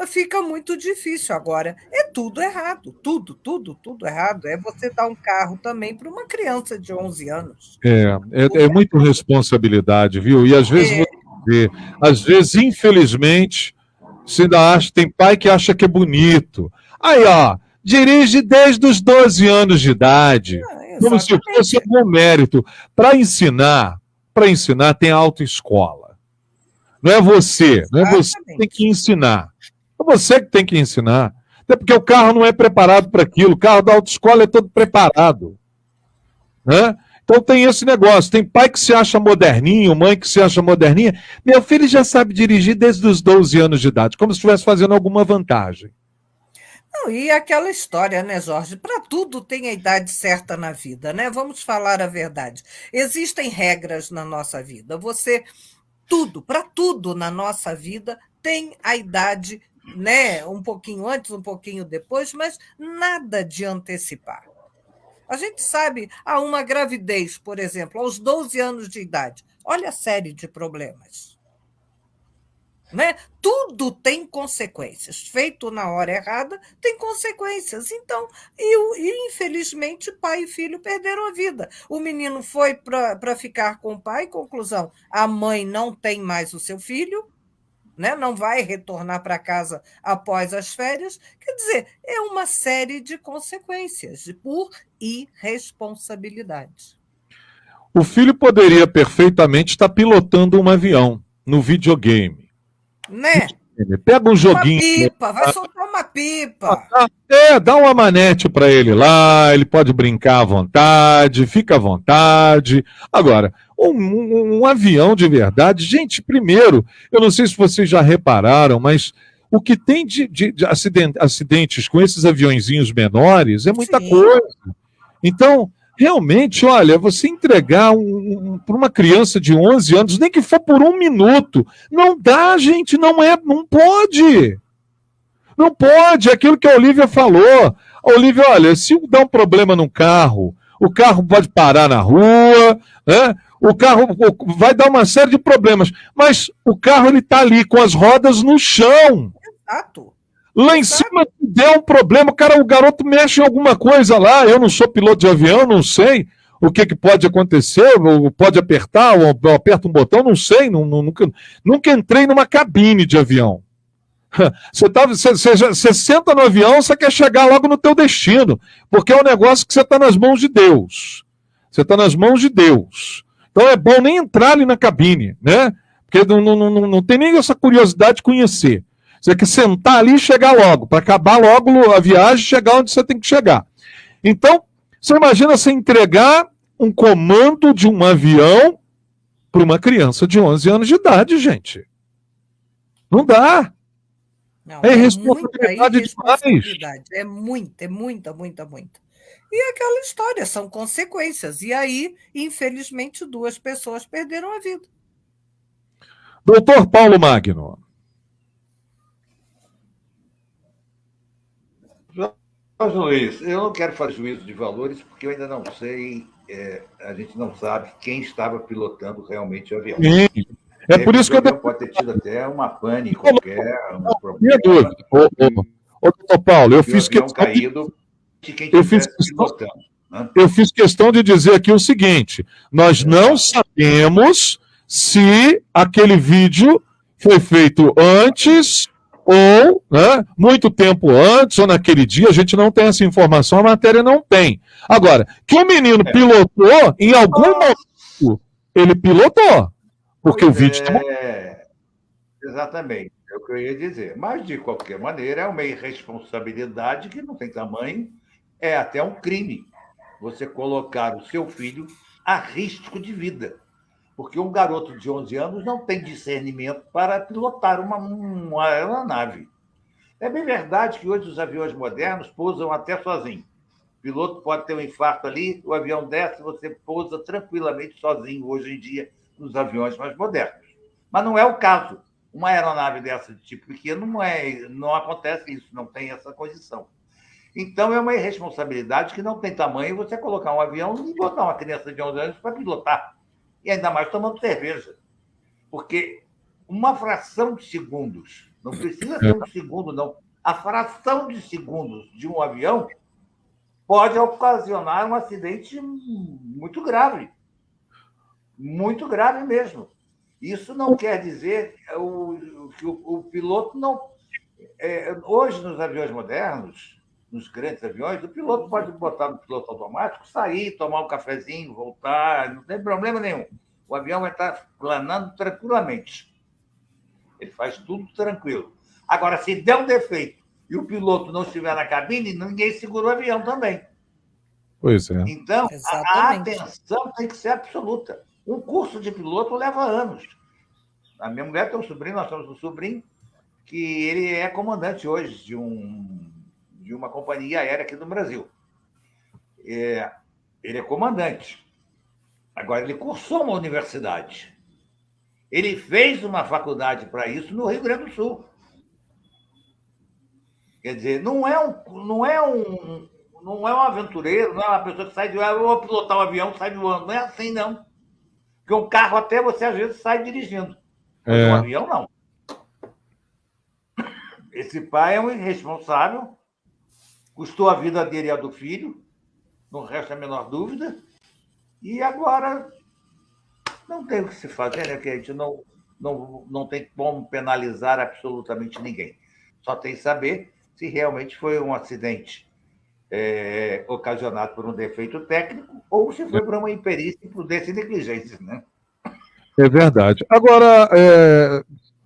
fica muito difícil. Agora, é tudo errado, tudo errado. É você dar um carro também para uma criança de 11 anos. É muita responsabilidade, viu? E às vezes, infelizmente, você ainda acha, tem pai que acha que é bonito. Aí, ó, dirige desde os 12 anos de idade, como se fosse algum mérito. Para ensinar tem autoescola. Não é você que tem que ensinar. É você que tem que ensinar. Até porque o carro não é preparado para aquilo. O carro da autoescola é todo preparado. Né? Então tem esse negócio. Tem pai que se acha moderninho, mãe que se acha moderninha. Meu filho já sabe dirigir desde os 12 anos de idade, como se estivesse fazendo alguma vantagem. Não, e aquela história, né, Jorge? Para tudo tem a idade certa na vida, né? Vamos falar a verdade. Existem regras na nossa vida. Para tudo na nossa vida tem a idade, né? Um pouquinho antes, um pouquinho depois, mas nada de antecipar. A gente sabe, uma gravidez, por exemplo, aos 12 anos de idade. Olha a série de problemas. Né? Tudo tem consequências. Feito na hora errada, tem consequências. Então, infelizmente, pai e filho perderam a vida. O menino foi para ficar com o pai, conclusão, a mãe não tem mais o seu filho, né? Não vai retornar para casa após as férias. Quer dizer, é uma série de consequências por irresponsabilidade. O filho poderia perfeitamente estar pilotando um avião no videogame. Né? Pega um joguinho. Uma pipa, vai soltar uma pipa. Dá uma manete para ele lá, ele pode brincar à vontade, fica à vontade. Agora, um avião de verdade, gente, primeiro, eu não sei se vocês já repararam, mas o que tem de acidentes com esses aviõezinhos menores é muita coisa. Então, realmente, olha, você entregar para uma criança de 11 anos, nem que for por 1 minuto, não dá, gente, não pode. Não pode, é aquilo que a Olivia falou. A Olivia, olha, se dá um problema no carro, o carro pode parar na rua, né? O carro vai dar uma série de problemas, mas o carro ele está ali com as rodas no chão. Exato. Lá em cima deu um problema, o garoto mexe em alguma coisa lá, eu não sou piloto de avião, não sei o que pode acontecer, ou pode apertar, ou aperta um botão, não sei, nunca entrei numa cabine de avião. Você senta no avião, você quer chegar logo no teu destino, porque é um negócio que você está nas mãos de Deus. Você está nas mãos de Deus. Então é bom nem entrar ali na cabine, né? Porque não tem nem essa curiosidade de conhecer. Você quer sentar ali e chegar logo, para acabar logo a viagem e chegar onde você tem que chegar. Então, você imagina você entregar um comando de um avião para uma criança de 11 anos de idade, gente. Não dá. Não, é irresponsabilidade demais. É muita. E aquela história, são consequências. E aí, infelizmente, 2 pessoas perderam a vida. Doutor Paulo Magno. Jorge Luiz, eu não quero fazer juízo de valores, porque eu ainda não sei, a gente não sabe quem estava pilotando realmente o avião. Sim. É por isso que eu... Pode ter tido até uma pane qualquer, um problema. Ô, doutor Paulo, eu fiz questão... caído de quem estivesse pilotando. Né? Eu fiz questão de dizer aqui o seguinte, nós não sabemos se aquele vídeo foi feito antes... ou muito tempo antes, ou naquele dia, a gente não tem essa informação, a matéria não tem. Agora, que o menino pilotou, em algum momento, ele pilotou, porque o vídeo... Exatamente, é o que eu ia dizer. Mas, de qualquer maneira, é uma irresponsabilidade que não tem tamanho, é até um crime você colocar o seu filho a risco de vida. Porque um garoto de 11 anos não tem discernimento para pilotar uma aeronave. É bem verdade que hoje os aviões modernos pousam até sozinho. O piloto pode ter um infarto ali, o avião desce, você pousa tranquilamente sozinho hoje em dia nos aviões mais modernos. Mas não é o caso. Uma aeronave dessa de tipo pequeno não acontece isso, não tem essa condição. Então é uma irresponsabilidade que não tem tamanho você colocar um avião e botar uma criança de 11 anos para pilotar. E ainda mais tomando cerveja. Porque uma fração de segundos, não precisa ser um segundo, não. A fração de segundos de um avião pode ocasionar um acidente muito grave. Muito grave mesmo. Isso não quer dizer que o piloto não... hoje, nos aviões modernos, nos grandes aviões, o piloto pode botar no piloto automático, sair, tomar um cafezinho, voltar, não tem problema nenhum. O avião vai estar planando tranquilamente. Ele faz tudo tranquilo. Agora, se der um defeito e o piloto não estiver na cabine, ninguém segura o avião também. Pois é. Então, a Exatamente. atenção tem que ser absoluta. Um curso de piloto leva anos. A minha mulher tem um sobrinho, nós temos um sobrinho, que ele é comandante hoje de uma companhia aérea aqui no Brasil. Ele é comandante. Agora, ele cursou uma universidade. Ele fez uma faculdade para isso no Rio Grande do Sul. Quer dizer, não é um aventureiro, não é uma pessoa que sai de eu vou pilotar um avião, sai voando. Não é assim, não. Porque um carro até você, às vezes, sai dirigindo. Mas um avião, não. Esse pai é um irresponsável, custou a vida dele e a do filho, não resta a menor dúvida, e agora não tem o que se fazer, né? Que a gente não tem como penalizar absolutamente ninguém. Só tem que saber se realmente foi um acidente ocasionado por um defeito técnico ou se foi por uma imperícia, imprudência e negligência, né? É verdade. Agora,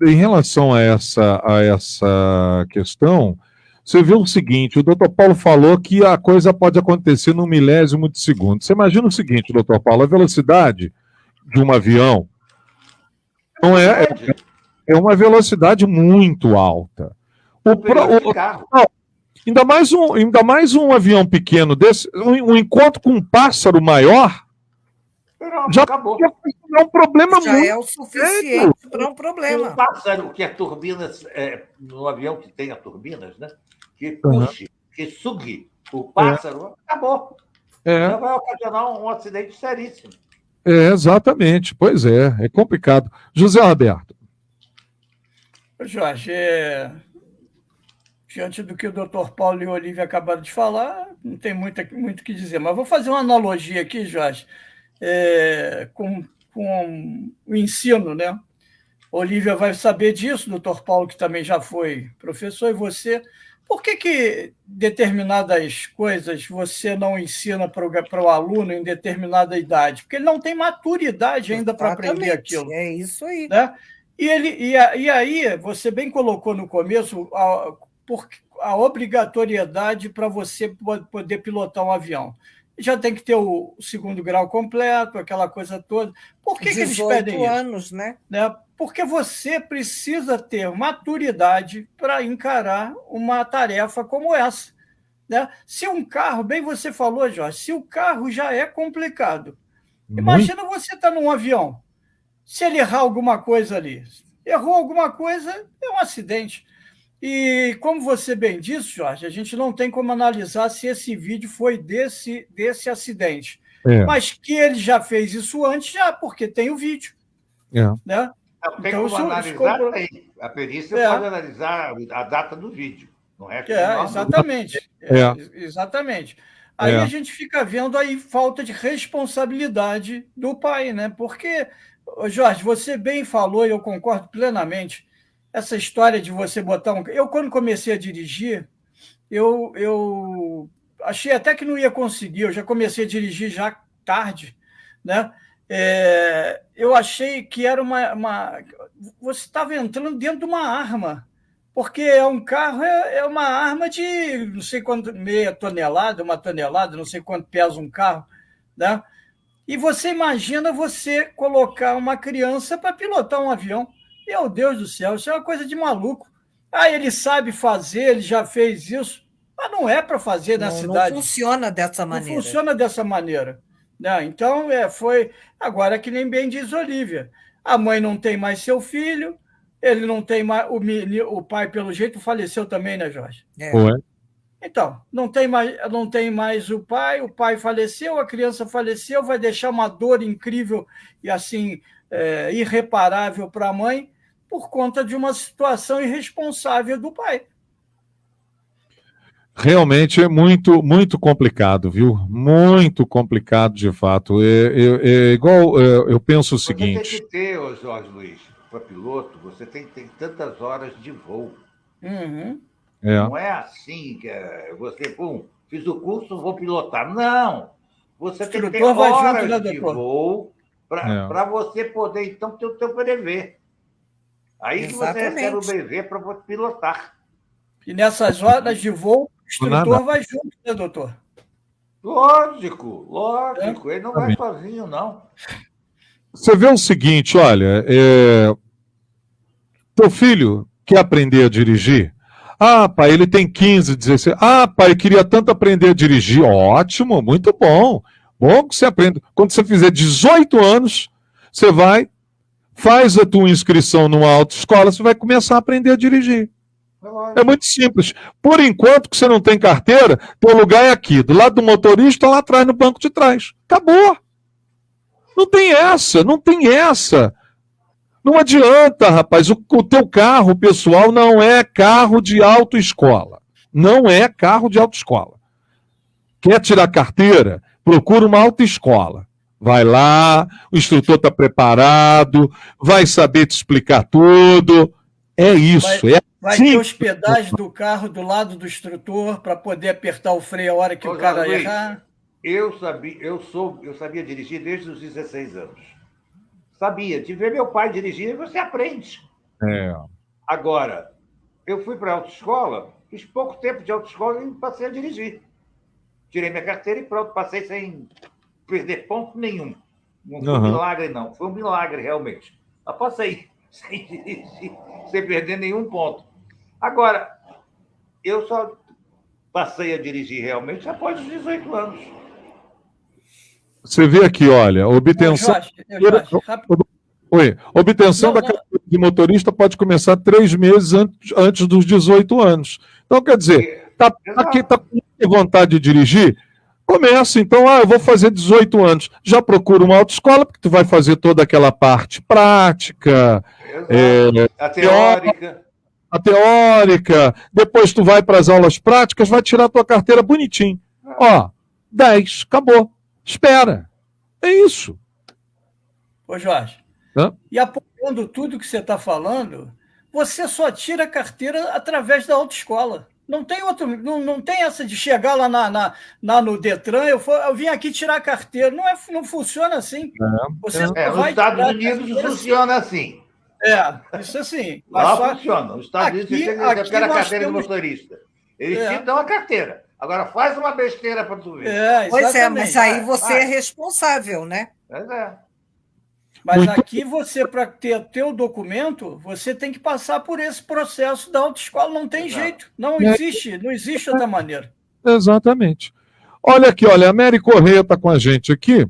em relação a essa questão, você vê o seguinte, o doutor Paulo falou que a coisa pode acontecer num milésimo de segundo. Você imagina o seguinte, doutor Paulo, a velocidade de um avião não é uma velocidade muito alta. Ainda mais um avião pequeno desse, um encontro com um pássaro maior, já acabou. É um problema já é o suficiente para um problema. Um pássaro que é turbinas, no avião que tenha turbinas, né? Que puxe, que sugue o pássaro, acabou. Já vai ocasionar um acidente seríssimo. Exatamente, pois é complicado. José Roberto. Jorge, diante do que o doutor Paulo e o Olívia acabaram de falar, não tem muito o que dizer, mas vou fazer uma analogia aqui, Jorge, com o ensino, né? Olívia vai saber disso, doutor Paulo, que também já foi professor, e você. Por que determinadas coisas você não ensina para o aluno em determinada idade? Porque ele não tem maturidade ainda para aprender aquilo. É isso aí. Né? E aí, você bem colocou no começo a obrigatoriedade para você poder pilotar um avião. Já tem que ter o segundo grau completo, aquela coisa toda. Por que eles pedem isso? 18 anos, né? Porque você precisa ter maturidade para encarar uma tarefa como essa. Né? Se um carro, bem você falou, Jorge, se o carro já é complicado, imagina você estar num avião. Se ele errar alguma coisa ali, errou alguma coisa, é um acidente. E como você bem disse, Jorge, a gente não tem como analisar se esse vídeo foi desse acidente. Mas que ele já fez isso antes, porque tem o vídeo. Né? Tem como analisar, tem. A perícia pode analisar a data do vídeo. Não é? Exatamente. Exatamente. Aí a gente fica vendo aí falta de responsabilidade do pai, né? Porque, Jorge, você bem falou, e eu concordo plenamente, essa história de você botar um... Eu, quando comecei a dirigir, eu achei até que não ia conseguir, eu já comecei a dirigir já tarde, né? Eu achei que era você estava entrando dentro de uma arma, porque um carro é uma arma de não sei quanto, meia tonelada, uma tonelada, não sei quanto pesa um carro, né? E você imagina você colocar uma criança para pilotar um avião. Meu Deus do céu, isso é uma coisa de maluco. Ele sabe fazer, ele já fez isso, mas não é para fazer na cidade. Não funciona dessa maneira. Não funciona dessa maneira. Não, então, foi... Agora, que nem bem diz Olívia, a mãe não tem mais seu filho, ele não tem mais... O pai, pelo jeito, faleceu também, né, Jorge? Então, não tem mais o pai faleceu, a criança faleceu, vai deixar uma dor incrível e, assim, irreparável para a mãe por conta de uma situação irresponsável do pai. Realmente é muito, muito complicado, viu? Muito complicado, de fato. Igual eu penso o seguinte... Você tem que ter, Jorge Luiz, para piloto, você tem tantas horas de voo. Uhum. Não é assim que você, fiz o curso, vou pilotar. Não! Você tem que ter horas de voo para você poder, então, ter o teu brevet. Aí que você recebe o brevet para pilotar. E nessas horas de voo, o instrutor vai junto, né, doutor? Lógico. Ele não vai sozinho, não. Você vê o seguinte, olha, teu filho quer aprender a dirigir? Ah, pai, ele tem 15, 16. Ah, pai, queria tanto aprender a dirigir. Ótimo, muito bom. Bom que você aprenda. Quando você fizer 18 anos, você vai, faz a tua inscrição numa autoescola, você vai começar a aprender a dirigir. É muito simples. Por enquanto que você não tem carteira, teu lugar é aqui, do lado do motorista, lá atrás, no banco de trás. Acabou. Não tem essa. Não adianta, rapaz. O teu carro pessoal não é carro de autoescola. Não é carro de autoescola. Quer tirar carteira? Procura uma autoescola. Vai lá, o instrutor está preparado, vai saber te explicar tudo. É isso. Vai ter hospedagem do carro do lado do instrutor para poder apertar o freio a hora que o cara errar. Eu sabia dirigir desde os 16 anos. Sabia. De ver meu pai dirigir, você aprende. Agora, eu fui para a autoescola, fiz pouco tempo de autoescola e passei a dirigir. Tirei minha carteira e pronto, passei sem perder ponto nenhum. Não foi um milagre, não. Foi um milagre, realmente. Eu passei sem dirigir, sem perder nenhum ponto. Agora, eu só passei a dirigir realmente após os 18 anos. Você vê aqui, olha, obtenção... Obtenção da carteira de motorista pode começar 3 meses antes dos 18 anos. Então, quer dizer, tá com vontade de dirigir? Começa, então, eu vou fazer 18 anos. Já procura uma autoescola, porque tu vai fazer toda aquela parte prática, a teórica, depois tu vai para as aulas práticas, vai tirar a tua carteira bonitinho. 10, acabou. Espera. É isso. Ô, Jorge, e apoiando tudo que você está falando, você só tira a carteira através da autoescola. Não tem não tem essa de chegar lá no Detran, eu vim aqui tirar a carteira. Não funciona assim. Nos Estados Unidos funciona assim. Isso assim. Lá funciona. Nos Estados Unidos você quer a carteira de motorista. Eles te dão a carteira. Agora faz uma besteira para tu ver. Pois mas aí você é responsável, né? Mas aqui você, para ter teu documento, você tem que passar por esse processo da autoescola. Não tem jeito. Não existe outra maneira. Exatamente. Olha aqui, a Mary Correia está com a gente aqui.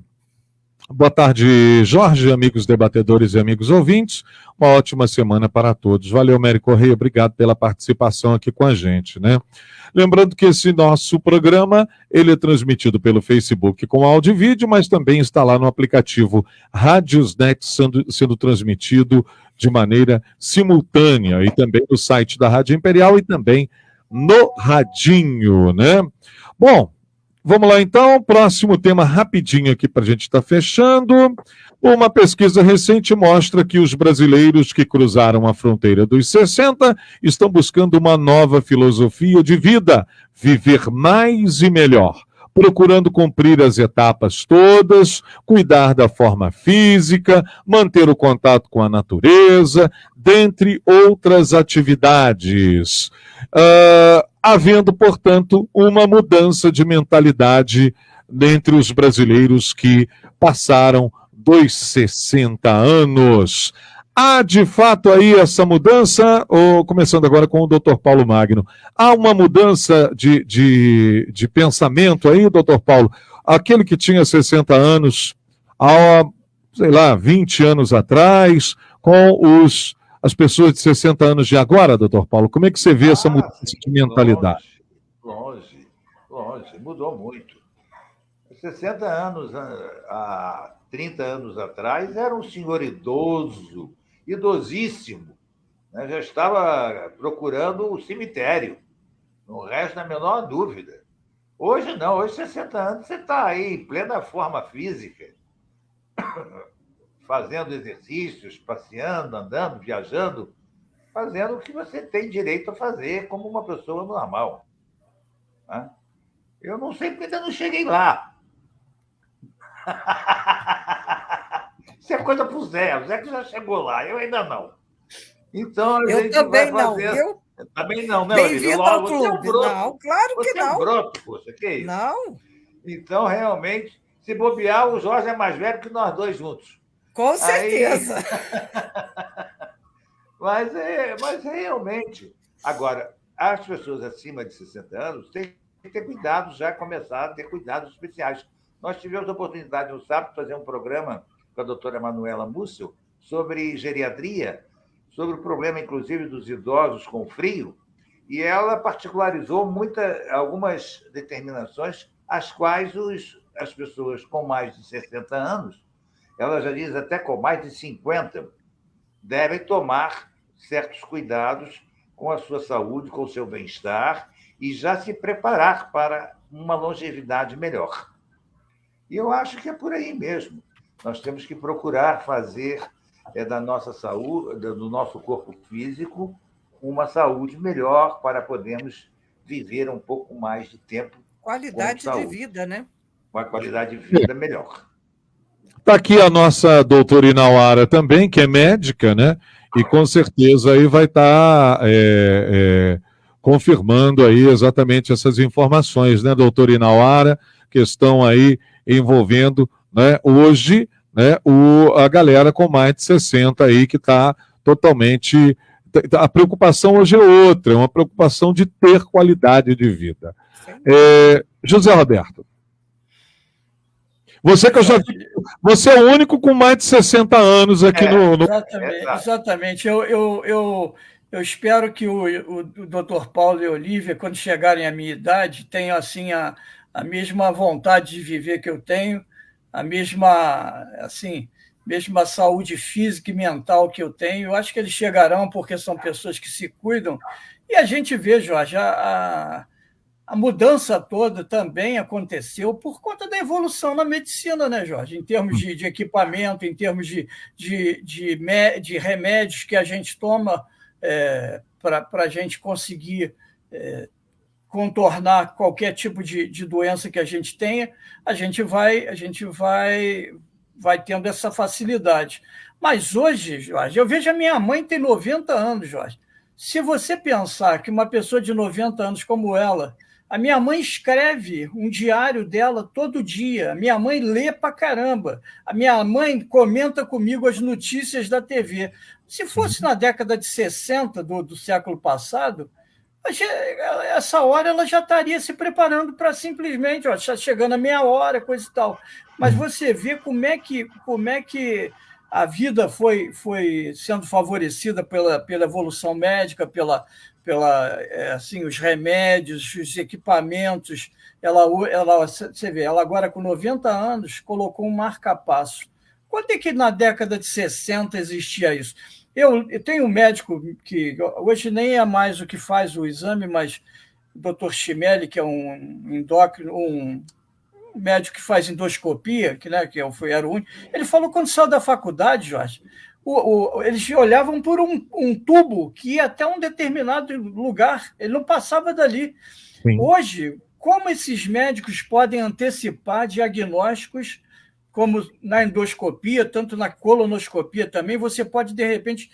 Boa tarde, Jorge, amigos debatedores e amigos ouvintes. Uma ótima semana para todos. Valeu, Mary Correia, obrigado pela participação aqui com a gente, né? Lembrando que esse nosso programa, ele é transmitido pelo Facebook com áudio e vídeo, mas também está lá no aplicativo Radiosnet, sendo transmitido de maneira simultânea, e também no site da Rádio Imperial e também no Radinho, né? Bom, vamos lá então, próximo tema rapidinho aqui para a gente estar fechando. Uma pesquisa recente mostra que os brasileiros que cruzaram a fronteira dos 60 estão buscando uma nova filosofia de vida, viver mais e melhor, procurando cumprir as etapas todas, cuidar da forma física, manter o contato com a natureza, dentre outras atividades. Havendo, portanto, uma mudança de mentalidade entre os brasileiros que passaram dos 60 anos. Há, de fato, aí essa mudança, começando agora com o Dr. Paulo Magno, há uma mudança de pensamento aí, Dr. Paulo? Aquele que tinha 60 anos, há, 20 anos atrás, com as pessoas de 60 anos de agora, Dr. Paulo, como é que você vê essa mudança de mentalidade? Longe, mudou muito. 60 anos, há 30 anos atrás, era um senhor idosíssimo, né? Já estava procurando o cemitério, não resta a menor dúvida. Hoje não, hoje 60 anos você está aí em plena forma física, fazendo exercícios, passeando, andando, viajando, fazendo o que você tem direito a fazer como uma pessoa normal. Né? Eu não sei porque ainda não cheguei lá. Isso é coisa para o Zé. O Zé que já chegou lá, eu ainda não. Então, a Eu gente também vai não, fazer... viu? Também não, né, Bem-vindo Olivia? ao Você é um clube. broto. Não, claro que Você é um não. broto, poxa, que isso? Não, Então, realmente, se bobear, o Jorge é mais velho que nós dois juntos. com certeza. Mas realmente. Agora, as pessoas acima de 60 anos têm que ter cuidado, já começar a ter cuidados especiais. Nós tivemos a oportunidade no sábado de fazer um programa com a doutora Manuela Mussel sobre geriatria, sobre o problema, inclusive, dos idosos com frio, e ela particularizou algumas determinações às quais as pessoas com mais de 60 anos, ela já diz até com mais de 50, devem tomar certos cuidados com a sua saúde, com o seu bem-estar e já se preparar para uma longevidade melhor. E eu acho que é por aí mesmo. Nós temos que procurar fazer da nossa saúde, do nosso corpo físico, uma saúde melhor para podermos viver um pouco mais de tempo. Qualidade de vida, né? Uma qualidade de vida melhor. Está aqui a nossa doutora Inauara também, que é médica, né? E com certeza aí vai estar confirmando aí exatamente essas informações, né, doutora Inauara, que estão aí envolvendo, né, hoje, né, a galera com mais de 60 aí que está totalmente... A preocupação hoje é outra, é uma preocupação de ter qualidade de vida. José Roberto. Você que eu já vi, você é o único com mais de 60 anos aqui no... Exatamente. Eu espero que o Dr. Paulo e a Olívia, quando chegarem à minha idade, tenham assim, a mesma vontade de viver que eu tenho, a mesma saúde física e mental que eu tenho. Eu acho que eles chegarão porque são pessoas que se cuidam. E a gente vê, Jorge, a mudança toda também aconteceu por conta da evolução na medicina, né, Jorge? Em termos de equipamento, em termos de remédios que a gente toma para a gente conseguir contornar qualquer tipo de doença que a gente tenha, a gente vai tendo essa facilidade. Mas hoje, Jorge, eu vejo a minha mãe tem 90 anos, Jorge. Se você pensar que uma pessoa de 90 anos como ela... A minha mãe escreve um diário dela todo dia. A minha mãe lê pra caramba. A minha mãe comenta comigo as notícias da TV. Se fosse na década de 60 do século passado, essa hora ela já estaria se preparando para simplesmente, está chegando a meia hora, coisa e tal. Mas você vê como é que a vida foi sendo favorecida pela evolução médica, assim, os remédios, os equipamentos. Você vê, ela agora com 90 anos colocou um marca-passo. Quando é que na década de 60 existia isso? Eu tenho um médico que hoje nem é mais o que faz o exame, mas o Dr. Chimelli, que é um endócrino, um médico que faz endoscopia, que era o único, ele falou que quando saiu da faculdade, Jorge, eles olhavam por um tubo que ia até um determinado lugar, ele não passava dali. Sim. Hoje, como esses médicos podem antecipar diagnósticos, como na endoscopia, tanto na colonoscopia também, você pode, de repente,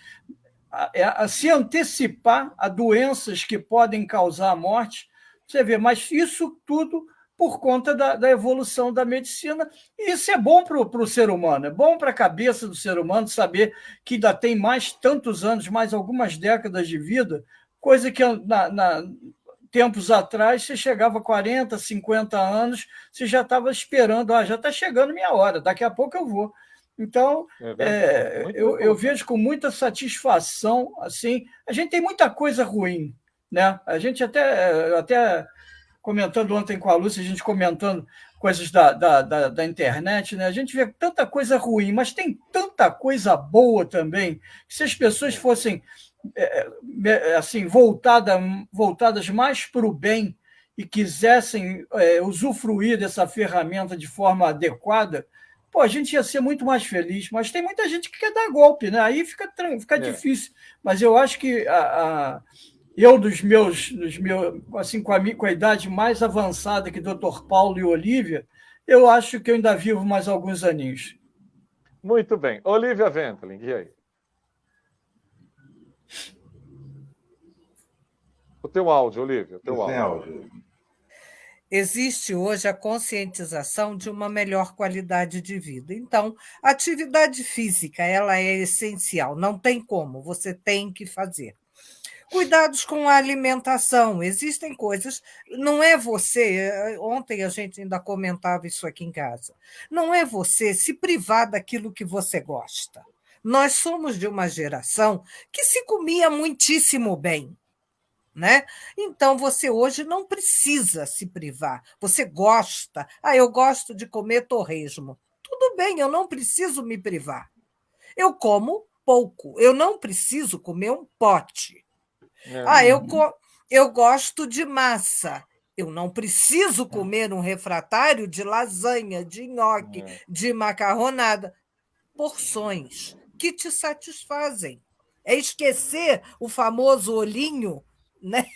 se antecipar a doenças que podem causar a morte. Você vê, mas isso tudo por conta da evolução da medicina. E isso é bom para o ser humano, é bom para a cabeça do ser humano saber que ainda tem mais tantos anos, mais algumas décadas de vida, coisa que tempos atrás você chegava a 40, 50 anos, você já estava esperando, já está chegando minha hora, daqui a pouco eu vou. Então, eu vejo com muita satisfação, assim, a gente tem muita coisa ruim, né? A gente até comentando ontem com a Lúcia, a gente comentando coisas da internet, né? A gente vê tanta coisa ruim, mas tem tanta coisa boa também, que se as pessoas fossem assim, voltadas mais para o bem e quisessem usufruir dessa ferramenta de forma adequada, pô, a gente ia ser muito mais feliz, mas tem muita gente que quer dar golpe, né? Aí fica difícil. Mas eu acho que eu, dos meus assim, com a idade mais avançada que Dr. Paulo e Olívia, eu acho que eu ainda vivo mais alguns aninhos. Muito bem. Olívia Wendling, e aí? O teu áudio, Olívia. Teu áudio. Existe hoje a conscientização de uma melhor qualidade de vida. Então, a atividade física, ela é essencial, não tem como, você tem que fazer. Cuidados com a alimentação, existem coisas, não é você, ontem a gente ainda comentava isso aqui em casa, não é você se privar daquilo que você gosta. Nós somos de uma geração que se comia muitíssimo bem, né? Então, você hoje não precisa se privar. Você gosta. Eu gosto de comer torresmo. Tudo bem, eu não preciso me privar. Eu como pouco. Eu não preciso comer um pote. Eu gosto de massa. Eu não preciso comer um refratário de lasanha, de nhoque, de macarronada. Porções que te satisfazem. É esquecer o famoso olhinho, né,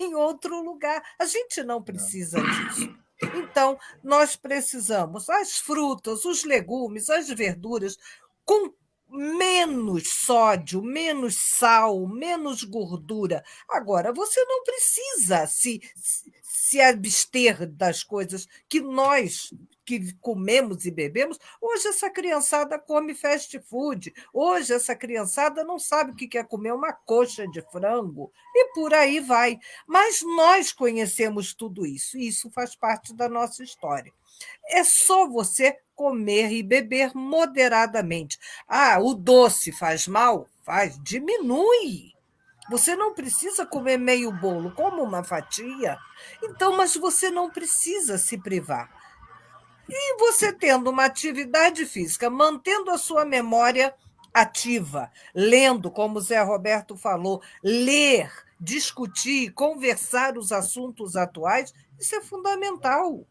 em outro lugar. A gente não precisa disso. Então, nós precisamos as frutas, os legumes, as verduras, com menos sódio, menos sal, menos gordura. Agora, você não precisa se abster das coisas que nós que comemos e bebemos. Hoje essa criançada come fast food, hoje essa criançada não sabe o que é comer uma coxa de frango, e por aí vai. Mas nós conhecemos tudo isso, e isso faz parte da nossa história. É só você comer e beber moderadamente. O doce faz mal? Faz, diminui. Você não precisa comer meio bolo, como uma fatia. Então, mas você não precisa se privar. E você tendo uma atividade física, mantendo a sua memória ativa, lendo, como o Zé Roberto falou, ler, discutir, conversar os assuntos atuais, isso é fundamental.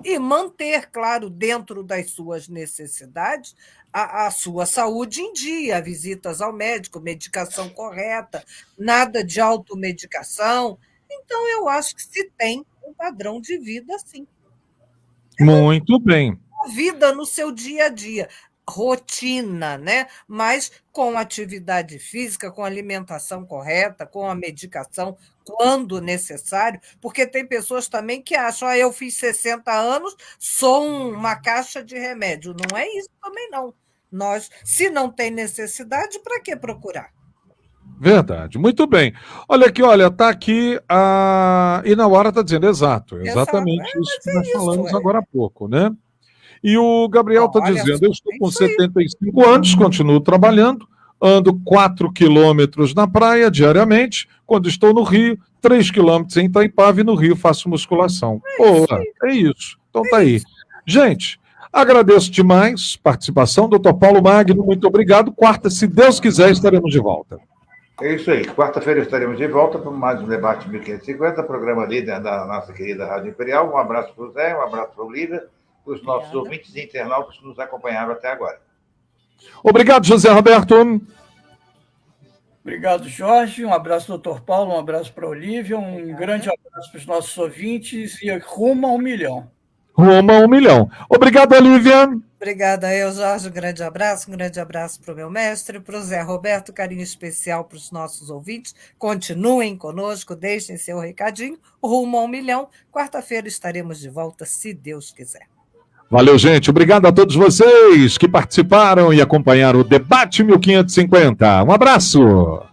E manter, claro, dentro das suas necessidades, a sua saúde em dia, visitas ao médico, medicação correta, nada de automedicação. Então, eu acho que se tem um padrão de vida assim. Muito bem. Vida no seu dia a dia, rotina, né? Mas com atividade física, com alimentação correta, com a medicação quando necessário, porque tem pessoas também que acham, eu fiz 60 anos, sou uma caixa de remédio. Não é isso também, não. Nós, se não tem necessidade, para que procurar? Verdade, muito bem. Olha aqui, tá aqui a Inauara está dizendo exatamente isso que nós falamos agora há pouco, né? E o Gabriel está dizendo, eu estou com 75 anos, continuo trabalhando, ando 4 quilômetros na praia diariamente, quando estou no Rio, 3 quilômetros em Itaipava e no Rio faço musculação. É isso. Então tá aí. Gente, agradeço demais a participação, Dr. Paulo Magno, muito obrigado. Quarta, se Deus quiser, estaremos de volta. É isso aí. Quarta-feira estaremos de volta para mais um debate 1550, programa líder da nossa querida Rádio Imperial. Um abraço para o Zé, um abraço para o Lívia, para os nossos ouvintes e internautas que nos acompanharam até agora. Obrigado, José Roberto. Obrigado, Jorge. Um abraço, doutor Paulo, um abraço para a Olívia, um grande abraço para os nossos ouvintes e rumo a 1 milhão. Rumo a 1 milhão. Obrigado, Olívia. Obrigada, Jorge. Um grande abraço para o meu mestre, para o Zé Roberto, carinho especial para os nossos ouvintes. Continuem conosco, deixem seu recadinho. Rumo a 1 milhão. Quarta-feira estaremos de volta, se Deus quiser. Valeu, gente. Obrigado a todos vocês que participaram e acompanharam o Debate 1550. Um abraço.